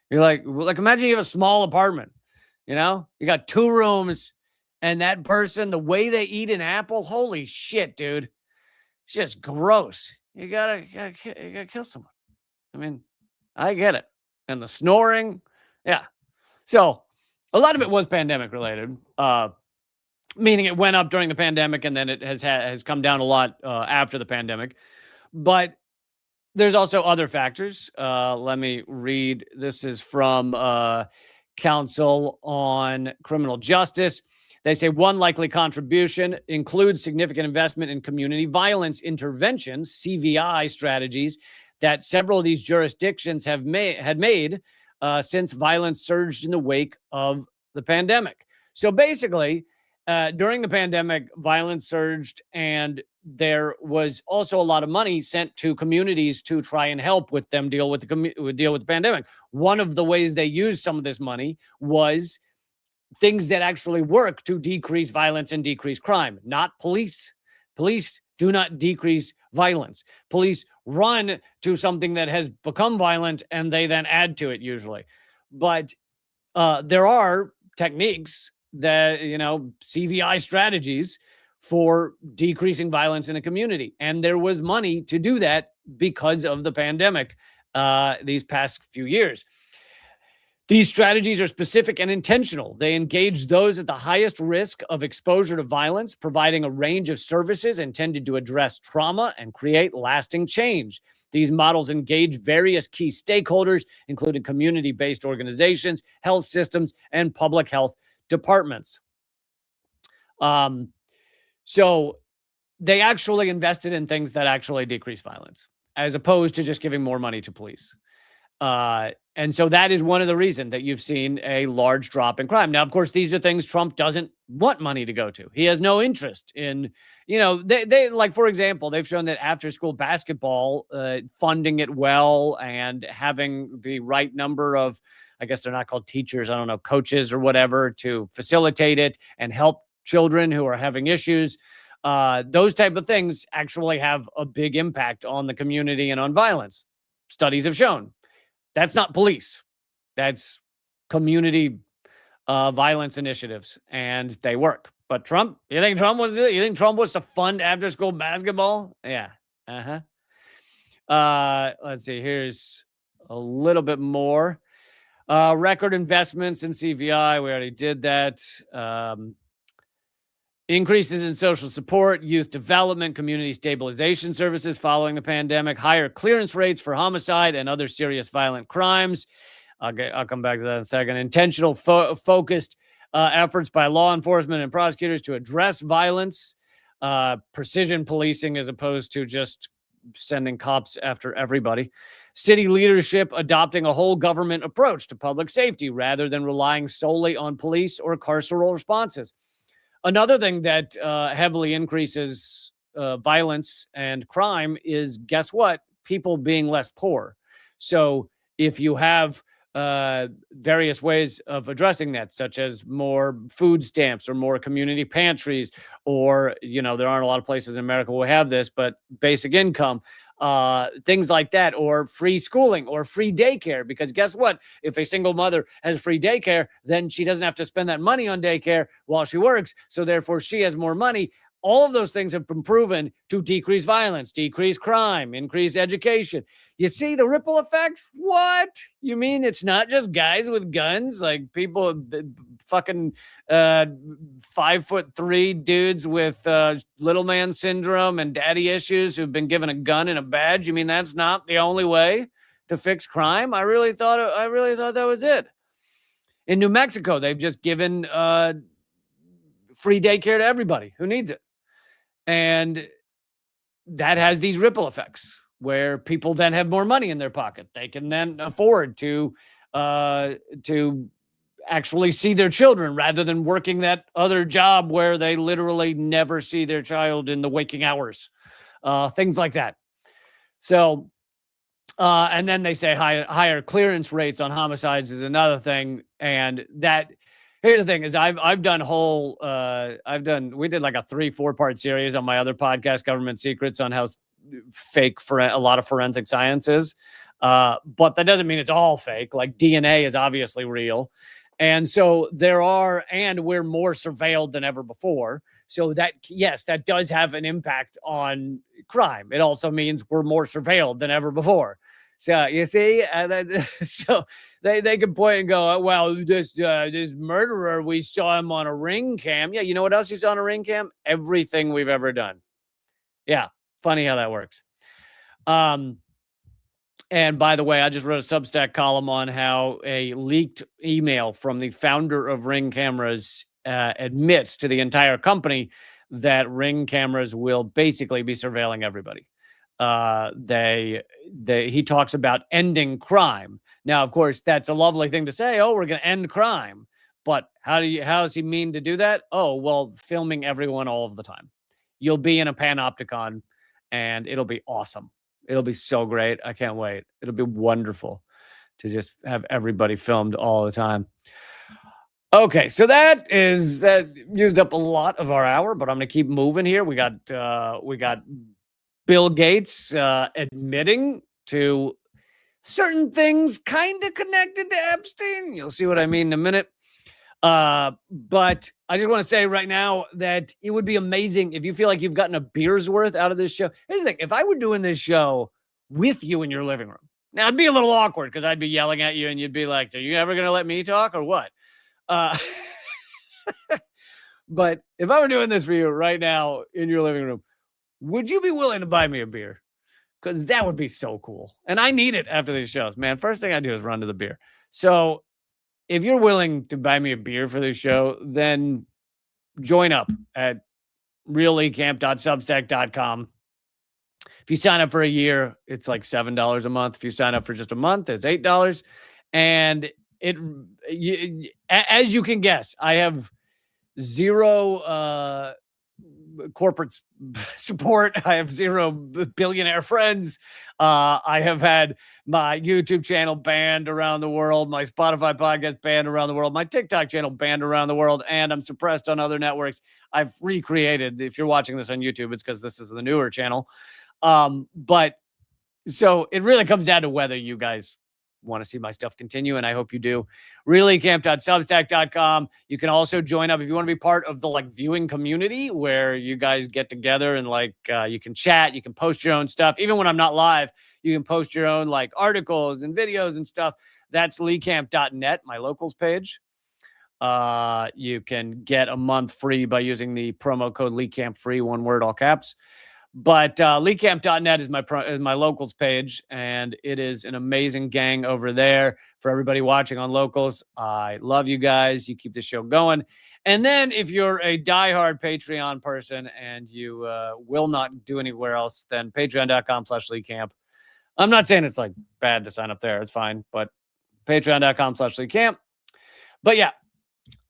you're like imagine you have a small apartment. You got 2 rooms, and that person, the way they eat an apple, holy shit, dude, it's just gross. You gotta kill someone. I mean, I get it. And the snoring, yeah. So a lot of it was pandemic related, meaning it went up during the pandemic and then it has come down a lot after the pandemic. But there's also other factors. Let me read. This is from Council on Criminal Justice. They say one likely contribution includes significant investment in community violence interventions, CVI strategies, that several of these jurisdictions had made since violence surged in the wake of the pandemic. So basically, during the pandemic, violence surged, and there was also a lot of money sent to communities to try and help with them deal with the pandemic. One of the ways they used some of this money was things that actually work to decrease violence and decrease crime, not police. Police do not decrease violence. Police run to something that has become violent and they then add to it usually. But there are techniques that, CVI strategies for decreasing violence in a community. And there was money to do that because of the pandemic these past few years. These strategies are specific and intentional. They engage those at the highest risk of exposure to violence, providing a range of services intended to address trauma and create lasting change. These models engage various key stakeholders, including community-based organizations, health systems, and public health departments. So they actually invested in things that actually decrease violence, as opposed to just giving more money to police. And so that is one of the reasons that you've seen a large drop in crime. Now, of course, these are things Trump doesn't want money to go to. He has no interest in, they like, for example, they've shown that after school basketball, funding it well and having the right number of, I guess they're not called teachers, I don't know, coaches or whatever, to facilitate it and help children who are having issues. Those type of things actually have a big impact on the community and on violence. Studies have shown. That's not police. That's community violence initiatives, and they work. But Trump, you think Trump was to fund after school basketball? Yeah. Let's see. Here's a little bit more. Record investments in CVI. We already did that. Increases in social support, youth development, community stabilization services following the pandemic, higher clearance rates for homicide and other serious violent crimes. I'll come back to that in a second. Intentional focused efforts by law enforcement and prosecutors to address violence, precision policing as opposed to just sending cops after everybody. City leadership adopting a whole government approach to public safety rather than relying solely on police or carceral responses. Another thing that heavily increases violence and crime is, guess what? People being less poor. So if you have various ways of addressing that, such as more food stamps or more community pantries, or, there aren't a lot of places in America who have this, but basic income, things like that, or free schooling or free daycare, because guess what? If a single mother has free daycare, then she doesn't have to spend that money on daycare while she works. So therefore she has more money. All of those things have been proven to decrease violence, decrease crime, increase education. You see the ripple effects? What? You mean it's not just guys with guns, like people fucking 5'3" dudes with little man syndrome and daddy issues who've been given a gun and a badge? You mean that's not the only way to fix crime? I really thought that was it. In New Mexico, they've just given free daycare to everybody who needs it. And that has these ripple effects where people then have more money in their pocket. They can then afford to actually see their children rather than working that other job where they literally never see their child in the waking hours. Things like that. So And then they say higher clearance rates on homicides is another thing. And that here's the thing is I've done we did like a 3-4 part series on my other podcast, Government Secrets, on how fake for a lot of forensic science is. But that doesn't mean it's all fake. Like DNA is obviously real. And so we're more surveilled than ever before. So that, yes, that does have an impact on crime. It also means we're more surveilled than ever before. So you see, so they can point and go, well, this murderer, we saw him on a ring cam. Yeah, you know what else you saw on a ring cam? Everything we've ever done. Yeah, funny how that works. And by the way, I just wrote a Substack column on how a leaked email from the founder of Ring Cameras admits to the entire company that Ring Cameras will basically be surveilling everybody. He talks about ending crime. Now, of course, that's a lovely thing to say. Oh, we're going to end crime. But how does he mean to do that? Oh, well, filming everyone all of the time. You'll be in a panopticon and it'll be awesome. It'll be so great. I can't wait. It'll be wonderful to just have everybody filmed all the time. Okay, so that used up a lot of our hour, but I'm going to keep moving here. We got Bill Gates admitting to certain things kind of connected to Epstein. You'll see what I mean in a minute. But I just want to say right now that it would be amazing if you feel like you've gotten a beer's worth out of this show. Here's the thing. If I were doing this show with you in your living room, now it'd be a little awkward because I'd be yelling at you and you'd be like, are you ever going to let me talk or what? But if I were doing this for you right now in your living room, would you be willing to buy me a beer? Because that would be so cool. And I need it after these shows, man. First thing I do is run to the beer. So if you're willing to buy me a beer for this show, then join up at reallecamp.substack.com. If you sign up for a year, it's like $7 a month. If you sign up for just a month, it's $8. And as you can guess, I have zero corporate support. I have zero billionaire friends. I have had my YouTube channel banned around the world, my Spotify podcast banned around the world, my TikTok channel banned around the world, and I'm suppressed on other networks. I've recreated. If you're watching this on YouTube, it's because this is the newer channel. But so it really comes down to whether you guys want to see my stuff continue, and I hope you do. reallecamp.substack.com. You can also join up if you want to be part of the like viewing community where you guys get together and like you can chat, you can post your own stuff. Even when I'm not live, you can post your own like articles and videos and stuff. That's leecamp.net, my locals page. You can get a month free by using the promo code LeeCampFree, one word, all caps. But leecamp.net is my locals page, and it is an amazing gang over there for everybody watching on locals. I love you guys. You keep the show going. And then if you're a diehard Patreon person and you will not do anywhere else, then patreon.com/leecamp. I'm not saying it's like bad to sign up there. It's fine. But patreon.com/leecamp. But yeah,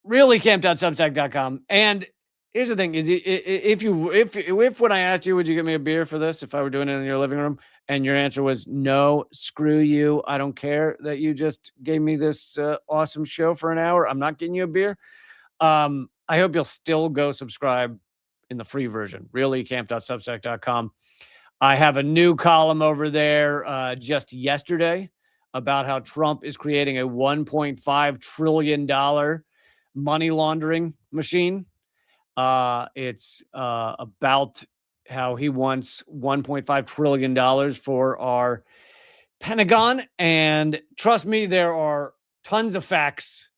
reallecamp.substack.com. And here's the thing: is if when I asked you, would you get me a beer for this if I were doing it in your living room, and your answer was no, screw you, I don't care that you just gave me this awesome show for an hour, I'm not getting you a beer. I hope you'll still go subscribe in the free version, reallecamp.substack.com. I have a new column over there just yesterday about how Trump is creating a $1.5 trillion money laundering machine. It's about how he wants $1.5 trillion for our Pentagon. And trust me, there are tons of facts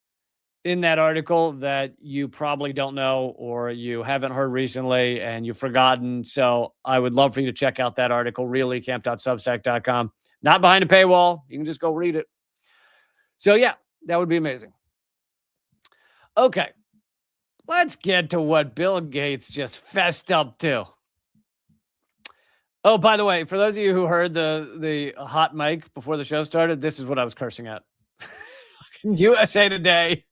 in that article that you probably don't know or you haven't heard recently and you've forgotten. So I would love for you to check out that article, reallecamp.substack.com. Not behind a paywall. You can just go read it. So yeah, that would be amazing. Okay. Let's get to what Bill Gates just fessed up to. Oh, by the way, for those of you who heard the hot mic before the show started, this is what I was cursing at. USA Today.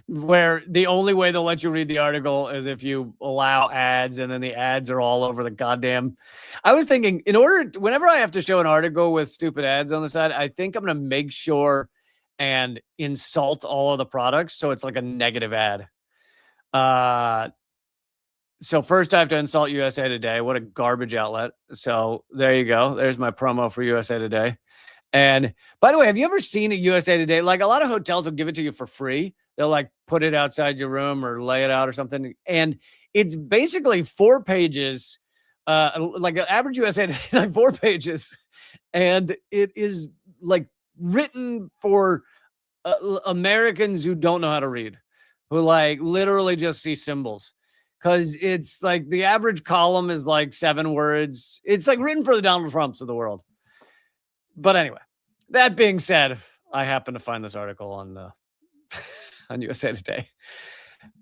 where the only way they'll let you read the article is if you allow ads, and then the ads are all over the goddamn. I was thinking, whenever I have to show an article with stupid ads on the side, I think I'm going to make sure and insult all of the products. So it's like a negative ad. So first I have to insult USA Today. What a garbage outlet. So there you go. There's my promo for USA Today. And by the way, have you ever seen a USA Today? Like, a lot of hotels will give it to you for free. They'll like put it outside your room or lay it out or something. And it's basically 4 pages. Like an average USA Today is like 4 pages. And it is like written for Americans who don't know how to read, who like literally just see symbols. Because it's like the average column is like 7 words. It's like written for the Donald Trumps of the world. But anyway, that being said, I happen to find this article on on USA Today.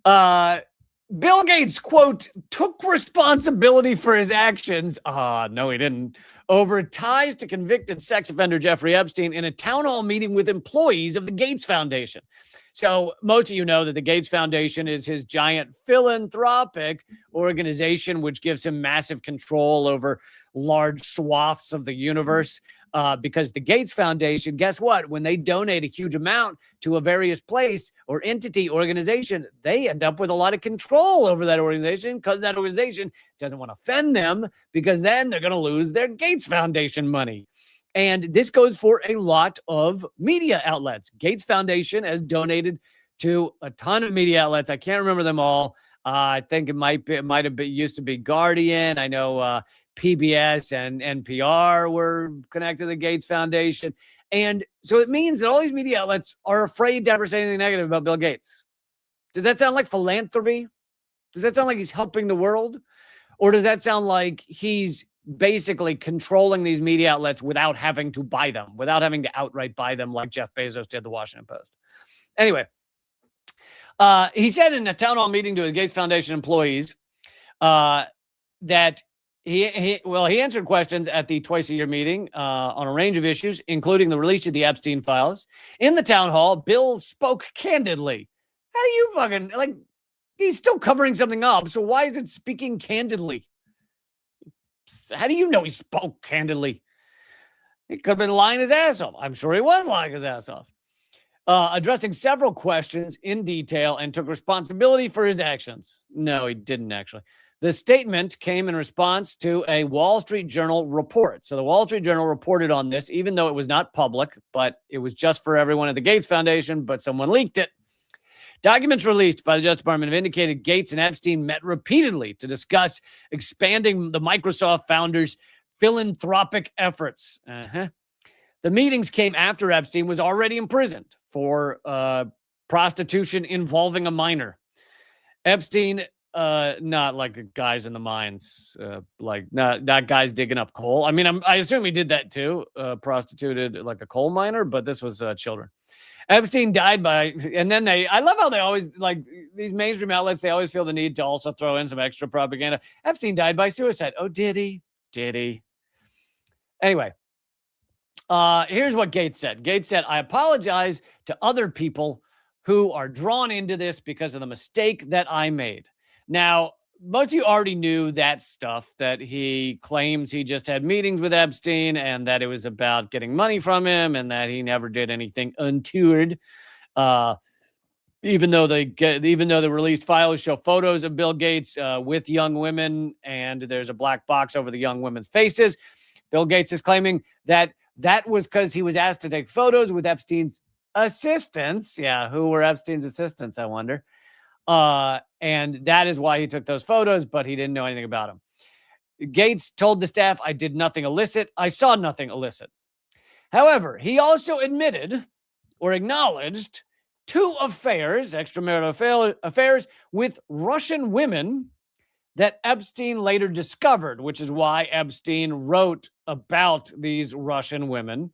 Bill Gates, quote, took responsibility for his actions. No, he didn't. Over ties to convicted sex offender Jeffrey Epstein in a town hall meeting with employees of the Gates Foundation. So most of you know that the Gates Foundation is his giant philanthropic organization, which gives him massive control over large swaths of the universe. Because the Gates Foundation, guess what? When they donate a huge amount to a various place or entity, organization, they end up with a lot of control over that organization because that organization doesn't want to offend them, because then they're going to lose their Gates Foundation money. And this goes for a lot of media outlets. Gates Foundation has donated to a ton of media outlets. I can't remember them all. I think it might have been used to be Guardian. I know PBS and NPR were connected to the Gates Foundation. And so it means that all these media outlets are afraid to ever say anything negative about Bill Gates. Does that sound like philanthropy? Does that sound like he's helping the world? Or does that sound like he's basically controlling these media outlets without having to buy them, without having to outright buy them like Jeff Bezos did the Washington Post? Anyway, he said in a town hall meeting to the Gates Foundation employees that he answered questions at the twice-a-year meeting on a range of issues, including the release of the Epstein files. In the town hall, Bill spoke candidly. How do you fucking, like, he's still covering something up, so why is it speaking candidly? How do you know he spoke candidly? He could have been lying his ass off. I'm sure he was lying his ass off. Addressing several questions in detail and took responsibility for his actions. No, he didn't actually. The statement came in response to a Wall Street Journal report. So the Wall Street Journal reported on this, even though it was not public, but it was just for everyone at the Gates Foundation, but someone leaked it. Documents released by the Justice Department have indicated Gates and Epstein met repeatedly to discuss expanding the Microsoft founders' philanthropic efforts. The meetings came after Epstein was already imprisoned for prostitution involving a minor. Epstein, not like the guys in the mines, like not guys digging up coal. I mean, I assume he did that too, prostituted like a coal miner, but this was children. Epstein died by, and then I love how they always, like these mainstream outlets, they always feel the need to also throw in some extra propaganda. Epstein died by suicide. Oh, did he? Did he? Anyway, here's what Gates said. Gates said, I apologize to other people who are drawn into this because of the mistake that I made. Now, most of you already knew that stuff, that he claims he just had meetings with Epstein and that it was about getting money from him and that he never did anything untoward. Even though the released files show photos of Bill Gates with young women and there's a black box over the young women's faces, Bill Gates is claiming that was because he was asked to take photos with Epstein's assistants. Yeah, who were Epstein's assistants, I wonder. And that is why he took those photos, but he didn't know anything about them. Gates told the staff, I did nothing illicit. I saw nothing illicit. However, he also admitted or acknowledged 2 affairs, extramarital affairs with Russian women that Epstein later discovered, which is why Epstein wrote about these Russian women.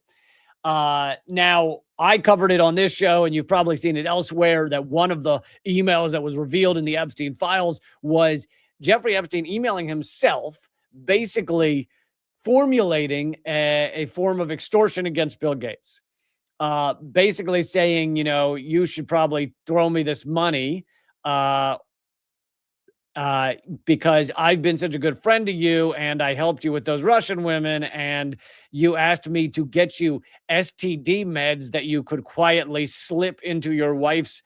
Now, I covered it on this show, and you've probably seen it elsewhere, that one of the emails that was revealed in the Epstein files was Jeffrey Epstein emailing himself, basically formulating a form of extortion against Bill Gates. basically saying, you should probably throw me this money. Uh, uh, because I've been such a good friend to you and I helped you with those Russian women, and you asked me to get you STD meds that you could quietly slip into your wife's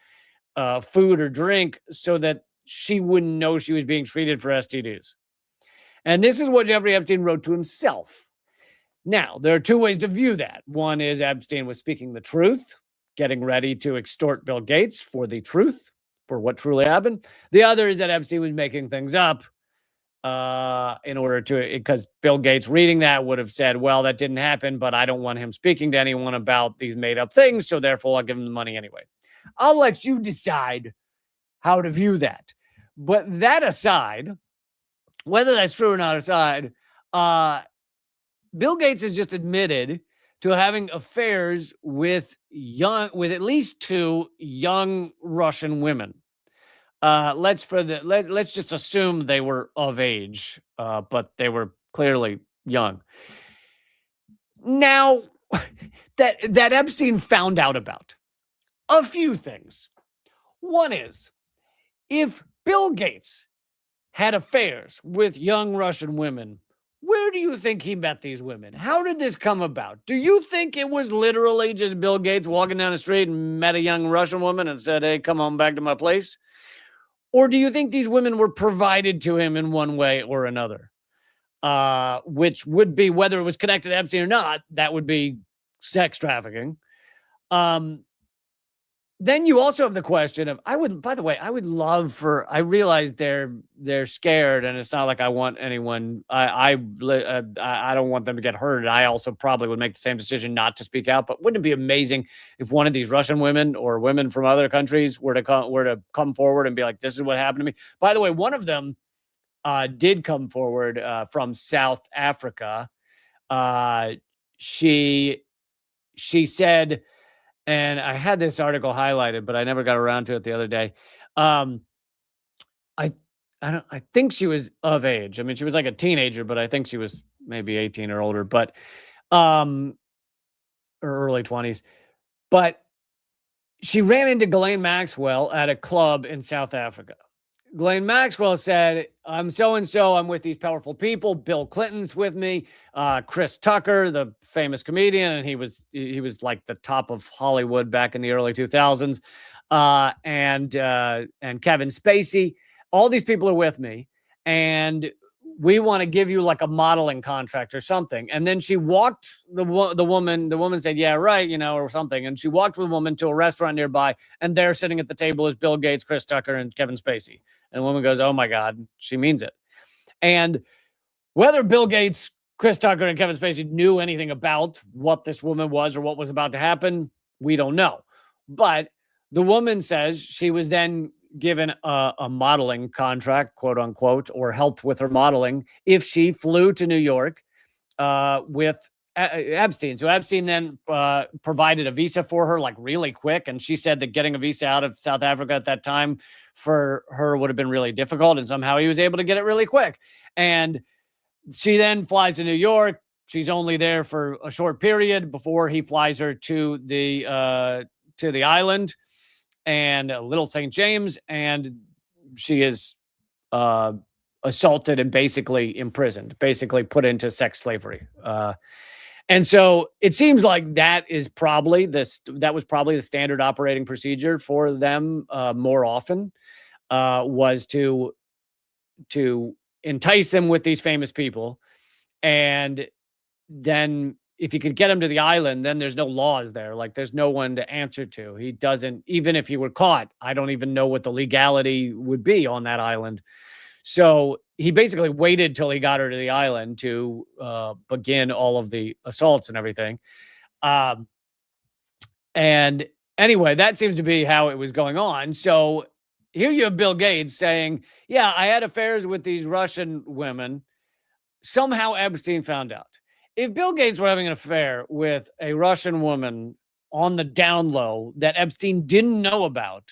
food or drink so that she wouldn't know she was being treated for STDs. And this is what Jeffrey Epstein wrote to himself. Now, there are two ways to view that. One is Epstein was speaking the truth, getting ready to extort Bill Gates for the truth, for what truly happened. The other is that Epstein was making things up in order to, because Bill Gates reading that would have said, well, that didn't happen, but I don't want him speaking to anyone about these made up things, so therefore I'll give him the money anyway. I'll let you decide how to view that. But that aside, whether that's true or not aside, Bill Gates has just admitted to having affairs with at least two young Russian women. Let's just assume they were of age, but they were clearly young. Now, that Epstein found out about a few things. One is, if Bill Gates had affairs with young Russian women, where do you think he met these women? How did this come about? Do you think it was literally just Bill Gates walking down the street and met a young Russian woman and said, hey, come on back to my place? Or do you think these women were provided to him in one way or another? Which would be, whether it was connected to Epstein or not, that would be sex trafficking. Then you also have the question of, I would love for, I realize they're scared, and it's not like I want anyone, I don't want them to get hurt. I also probably would make the same decision not to speak out, but wouldn't it be amazing if one of these Russian women or women from other countries were to come forward and be like, this is what happened to me? By the way, one of them did come forward from South Africa. She said, and I had this article highlighted, but I never got around to it the other day. I think she was of age. I mean, she was like a teenager, but I think she was maybe 18 or older, but or early 20s. But she ran into Ghislaine Maxwell at a club in South Africa. Ghislaine Maxwell said, I'm so-and-so, I'm with these powerful people. Bill Clinton's with me. Chris Tucker, the famous comedian, and he was like the top of Hollywood back in the early 2000s. And Kevin Spacey. All these people are with me, and we want to give you like a modeling contract or something. And then she walked the woman said, yeah, right, or something. And she walked with the woman to a restaurant nearby, and there sitting at the table is Bill Gates, Chris Tucker, and Kevin Spacey. And the woman goes, oh my God, she means it. And whether Bill Gates, Chris Tucker, and Kevin Spacey knew anything about what this woman was or what was about to happen, we don't know. But the woman says she was then given a modeling contract, quote unquote, or helped with her modeling if she flew to New York with Epstein. So Epstein then provided a visa for her like really quick. And she said that getting a visa out of South Africa at that time for her would have been really difficult. And somehow he was able to get it really quick. And she then flies to New York. She's only there for a short period before he flies her to the island and Little St. James, and she is assaulted and basically imprisoned, basically put into sex slavery. And so it seems like that was probably the standard operating procedure for them more often, was to entice them with these famous people. And then if you could get him to the island, then there's no laws there. Like there's no one to answer to. He doesn't, even if he were caught, I don't even know what the legality would be on that island. So he basically waited till he got her to the island to begin all of the assaults and everything. And anyway, that seems to be how it was going on. So here you have Bill Gates saying, yeah, I had affairs with these Russian women. Somehow Epstein found out. If Bill Gates were having an affair with a Russian woman on the down low that Epstein didn't know about,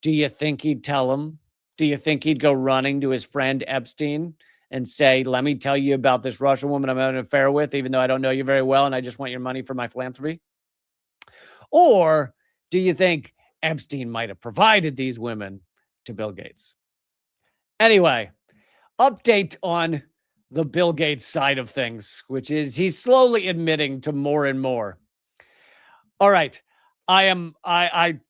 do you think he'd tell him? Do you think he'd go running to his friend Epstein and say, let me tell you about this Russian woman I'm having an affair with, even though I don't know you very well and I just want your money for my philanthropy? Or do you think Epstein might have provided these women to Bill Gates? Anyway, update on the Bill Gates side of things, which is he's slowly admitting to more and more. All right. I'm gonna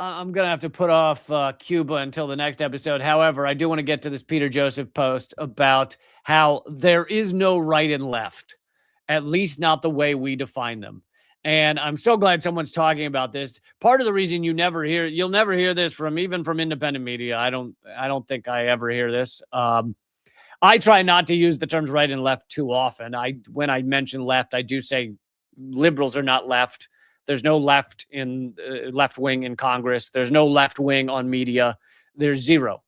have to put off Cuba until the next episode. However, I do want to get to this Peter Joseph post about how there is no right and left, at least not the way we define them. And I'm so glad someone's talking about this. Part of the reason you'll never hear this from even from independent media. I don't think I ever hear this. I try not to use the terms right and left too often. When I mention left, I do say liberals are not left. There's no left in left wing in Congress. There's no left wing on media. There's zero.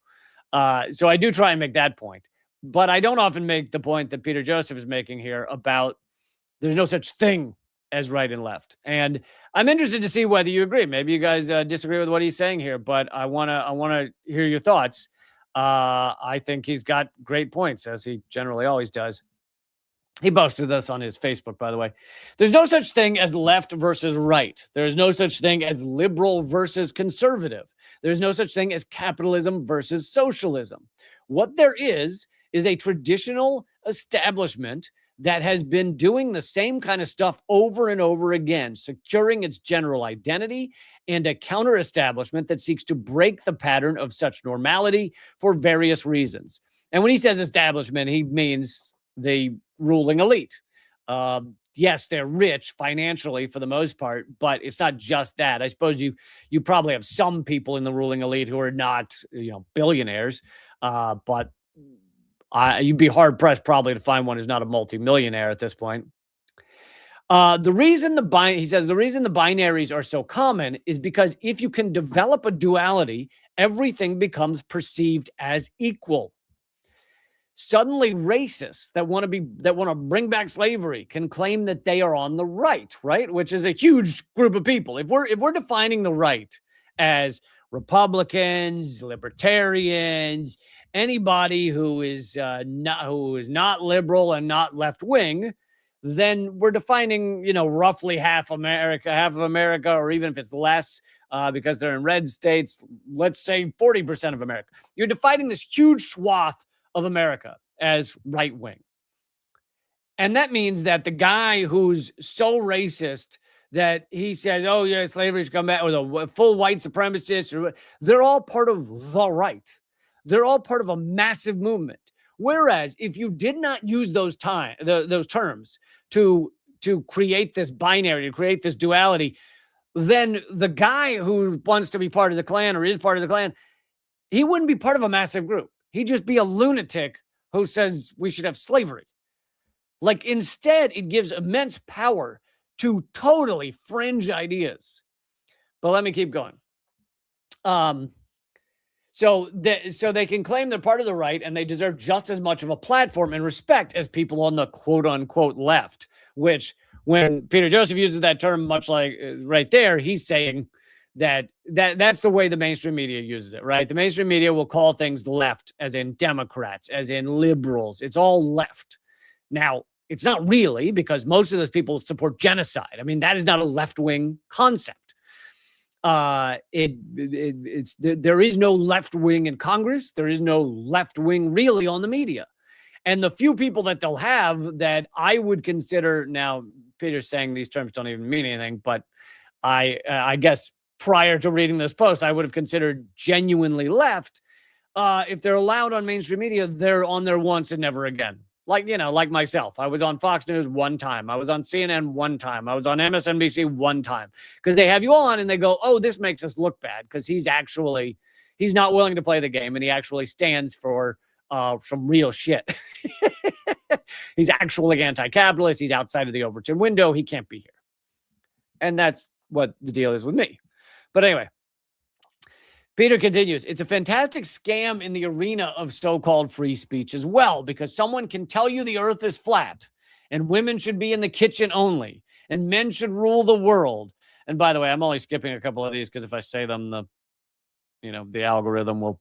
So I do try and make that point. But I don't often make the point that Peter Joseph is making here about there's no such thing as right and left. And I'm interested to see whether you agree. Maybe you guys disagree with what he's saying here, but I wanna hear your thoughts. I think he's got great points, as he generally always does. He posted this on his Facebook, by the way. There's no such thing as left versus right. There's no such thing as liberal versus conservative. There's no such thing as capitalism versus socialism. What there is a traditional establishment that has been doing the same kind of stuff over and over again, securing its general identity, and a counter establishment that seeks to break the pattern of such normality for various reasons. And when he says establishment, he means the ruling elite. Yes, they're rich financially for the most part, but it's not just that. I suppose you probably have some people in the ruling elite who are not, billionaires, but you'd be hard pressed probably to find one who's not a multimillionaire at this point. The reason the binaries are so common is because if you can develop a duality, everything becomes perceived as equal. Suddenly racists that want to bring back slavery can claim that they are on the right, which is a huge group of people. If we're defining the right as Republicans, libertarians, anybody who is not liberal and not left wing, then we're defining, roughly half of America, or even if it's less, because they're in red states, let's say 40% of America. You're defining this huge swath of America as right wing. And that means that the guy who's so racist that he says, oh, yeah, slavery should come back, or the full white supremacist, they're all part of the right. They're all part of a massive movement. Whereas if you did not use those terms to create this binary, to create this duality, then the guy who wants to be part of the Klan or is part of the Klan, he wouldn't be part of a massive group. He'd just be a lunatic who says we should have slavery. Instead, it gives immense power to totally fringe ideas. But let me keep going. So they can claim they're part of the right and they deserve just as much of a platform and respect as people on the quote unquote left, which when Peter Joseph uses that term, much like right there, he's saying that's the way the mainstream media uses it, right? The mainstream media will call things left, as in Democrats, as in liberals. It's all left. Now, it's not really, because most of those people support genocide. I mean, that is not a left-wing concept. There is no left wing in Congress. There is no left wing really on the media. And the few people that they'll have that I would consider, now Peter's saying these terms don't even mean anything, but I guess prior to reading this post, I would have considered genuinely left. If they're allowed on mainstream media, they're on there once and never again. Like myself. I was on Fox News one time. I was on CNN one time. I was on MSNBC one time. Because they have you on and they go, oh, this makes us look bad. Because he's not willing to play the game, and he actually stands for some real shit. He's actually anti-capitalist. He's outside of the Overton window. He can't be here. And that's what the deal is with me. But anyway, Peter continues, it's a fantastic scam in the arena of so-called free speech as well, because someone can tell you the earth is flat and women should be in the kitchen only and men should rule the world. And by the way, I'm only skipping a couple of these because if I say them, the algorithm will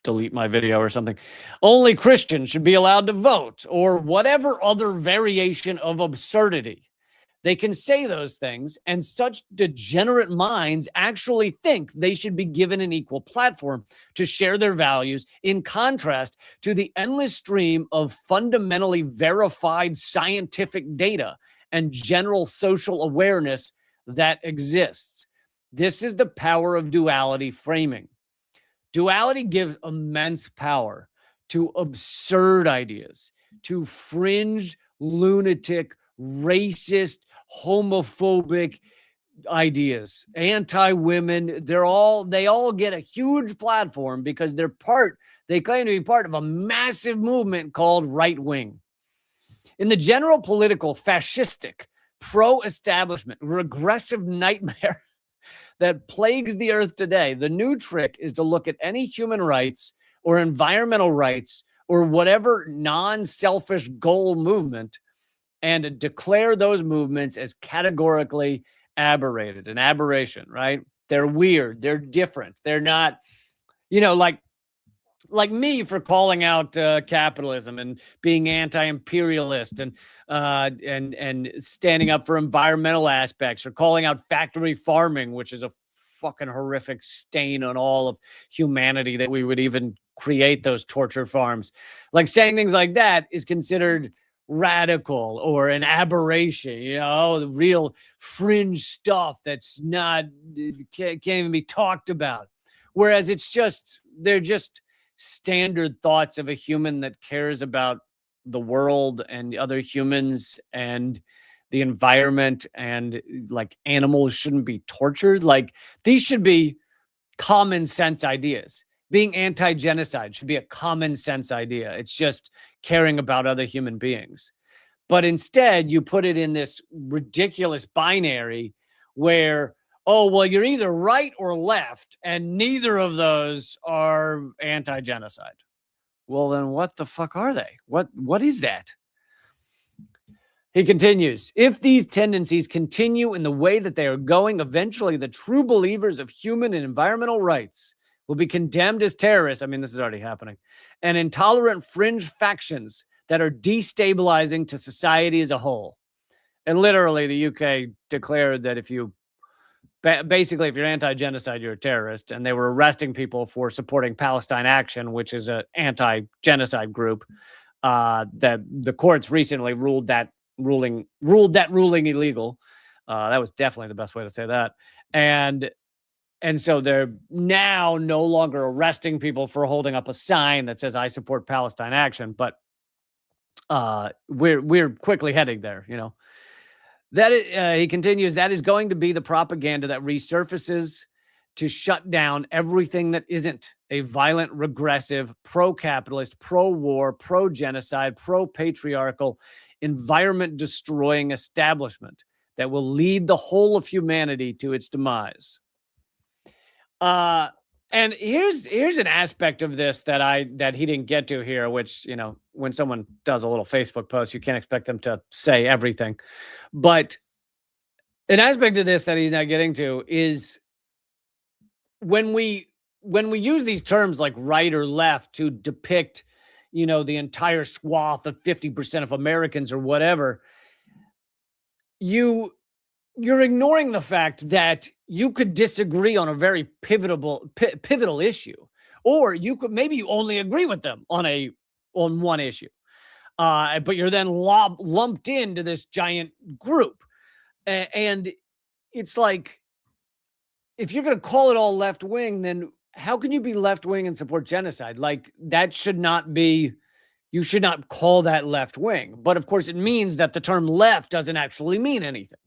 delete my video or something. Only Christians should be allowed to vote, or whatever other variation of absurdity. They can say those things, and such degenerate minds actually think they should be given an equal platform to share their values, in contrast to the endless stream of fundamentally verified scientific data and general social awareness that exists. This is the power of duality framing. Duality gives immense power to absurd ideas, to fringe, lunatic, racist, homophobic ideas, anti-women. They all get a huge platform because they claim to be part of a massive movement called right wing. In the general political, fascistic, pro-establishment, regressive nightmare that plagues the earth today, the new trick is to look at any human rights or environmental rights or whatever non-selfish goal movement and declare those movements as categorically aberrated, an aberration, right? They're weird. They're different. They're not, like me for calling out capitalism and being anti-imperialist and standing up for environmental aspects, or calling out factory farming, which is a fucking horrific stain on all of humanity that we would even create those torture farms. Like, saying things like that is considered radical or an aberration, the real fringe stuff that's not, can't even be talked about. Whereas they're just standard thoughts of a human that cares about the world and other humans and the environment, and like animals shouldn't be tortured. Like, these should be common sense ideas. Being anti-genocide should be a common sense idea. It's just caring about other human beings. But instead, you put it in this ridiculous binary where, oh, well, you're either right or left, and neither of those are anti-genocide. Well, then what the fuck are they? What is that? He continues, if these tendencies continue in the way that they are going, eventually the true believers of human and environmental rights will be condemned as terrorists. I mean, this is already happening. And intolerant fringe factions that are destabilizing to society as a whole. And literally, the UK declared that if you're anti-genocide, you're a terrorist. And they were arresting people for supporting Palestine Action, which is an anti-genocide group. That the courts recently ruled that ruling illegal. That was definitely the best way to say that. And so they're now no longer arresting people for holding up a sign that says, I support Palestine Action. But we're quickly heading there, He continues, that is going to be the propaganda that resurfaces to shut down everything that isn't a violent, regressive, pro-capitalist, pro-war, pro-genocide, pro-patriarchal, environment-destroying establishment that will lead the whole of humanity to its demise. And here's an aspect of this that he didn't get to here, which, when someone does a little Facebook post, you can't expect them to say everything. But an aspect of this that he's not getting to is when we use these terms like right or left to depict, the entire swath of 50% of Americans or whatever, you're ignoring the fact that you could disagree on a very pivotal issue, or maybe you only agree with them on one issue, but you're then lumped into this giant group, and it's like, if you're going to call it all left wing, then how can you be left wing and support genocide? Like, that should not be. You should not call that left wing. But of course, it means that the term left doesn't actually mean anything.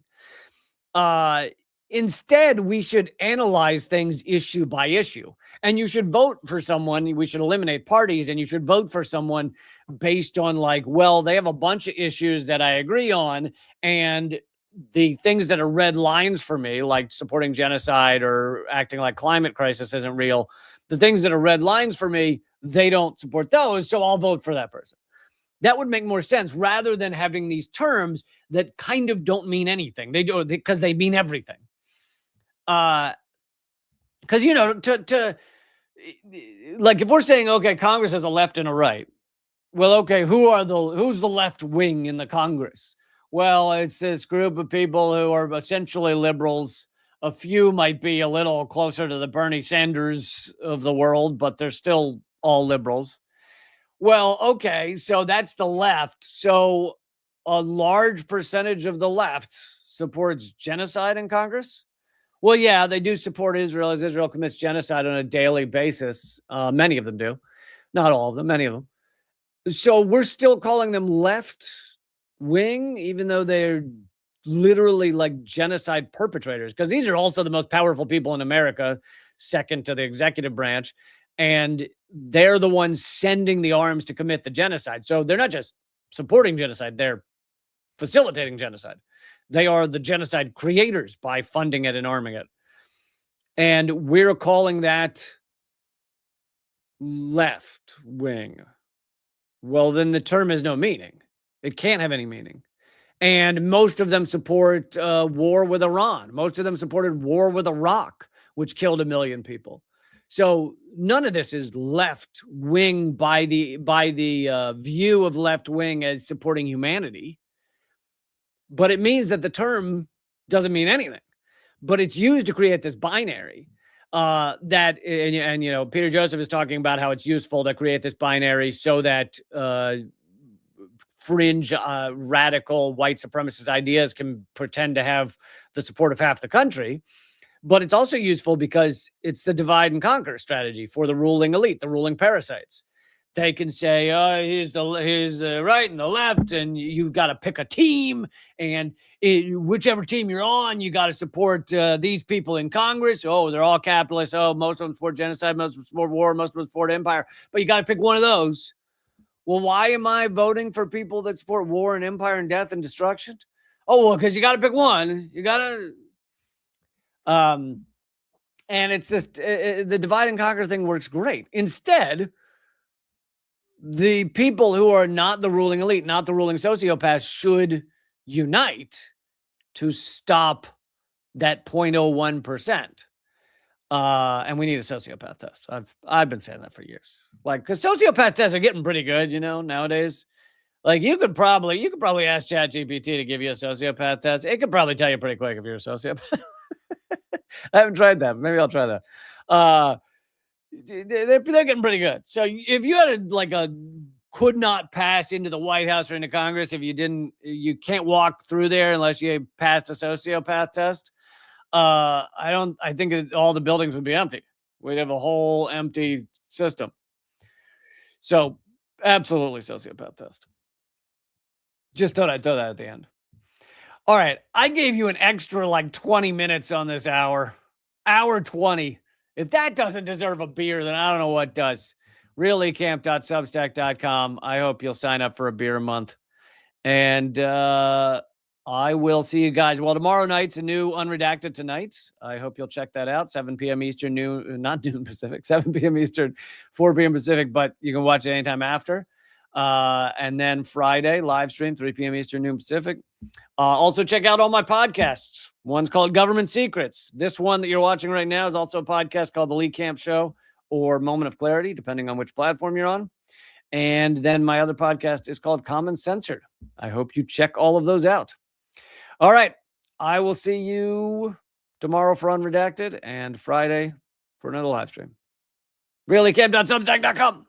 Instead, we should analyze things issue by issue, and you should vote for someone. We should eliminate parties, and you should vote for someone based on, like, well, they have a bunch of issues that I agree on, and the things that are red lines for me, like supporting genocide or acting like climate crisis isn't real, the things that are red lines for me, they don't support those, so I'll vote for that person. That would make more sense, rather than having these terms that kind of don't mean anything. They do, because they mean everything. Because, like, if we're saying, okay, Congress has a left and a right, well, okay, who's the left wing in the Congress? Well, it's this group of people who are essentially liberals. A few might be a little closer to the Bernie Sanders of the world, but they're still all liberals. Well, okay, so that's the left. So a large percentage of the left supports genocide in Congress. Well, yeah, they do support Israel as Israel commits genocide on a daily basis. Many of them do. Not all of them, many of them. So we're still calling them left wing, even though they're literally like genocide perpetrators, because these are also the most powerful people in America, second to the executive branch. And they're the ones sending the arms to commit the genocide. So they're not just supporting genocide, they're facilitating genocide. They are the genocide creators by funding it and arming it. And we're calling that left wing. Well, then the term has no meaning. It can't have any meaning. And most of them support war with Iran. Most of them supported war with Iraq, which killed 1 million people. So none of this is left wing by the view of left wing as supporting humanity. But it means that the term doesn't mean anything. But it's used to create this binary and Peter Joseph is talking about how it's useful to create this binary so that fringe radical white supremacist ideas can pretend to have the support of half the country. But it's also useful because it's the divide and conquer strategy for the ruling elite, the ruling parasites. They can say, here's the right and the left, and you've got to pick a team, and whichever team you're on, you got to support these people in Congress. Oh, they're all capitalists. Oh, most of them support genocide, most of them support war, most of them support empire. But you got to pick one of those. Well, why am I voting for people that support war and empire and death and destruction? Oh, well, because you got to pick one. You got to... and it's this, the divide and conquer thing works great. Instead, the people who are not the ruling elite, not the ruling sociopaths, should unite to stop that 0.01%. And we need a sociopath test. I've been saying that for years. Like, because sociopath tests are getting pretty good, nowadays. Like, you could probably ask ChatGPT to give you a sociopath test. It could probably tell you pretty quick if you're a sociopath. I haven't tried that. Maybe I'll try that. They're getting pretty good. So if you had a could not pass into the White House or into Congress, if you can't walk through there unless you passed a sociopath test. I think all the buildings would be empty. We'd have a whole empty system. So absolutely sociopath test. Just thought I'd throw that at the end. All right. I gave you an extra 20 minutes on this hour. Hour 20. If that doesn't deserve a beer, then I don't know what does. reallycamp.substack.com. I hope you'll sign up for a beer a month. And I will see you guys. Well, tomorrow night's a new Unredacted Tonight. I hope you'll check that out. 7 p.m. Eastern, not noon Pacific, 7 p.m. Eastern, 4 p.m. Pacific, but you can watch it anytime after. And then Friday, live stream, 3 p.m. Eastern, noon Pacific. Also, check out all my podcasts. One's called Government Secrets. This one that you're watching right now is also a podcast called The Lee Camp Show or Moment of Clarity, depending on which platform you're on. And then my other podcast is called Common Censored. I hope you check all of those out. All right. I will see you tomorrow for Unredacted and Friday for another live stream. reallycamp.substack.com.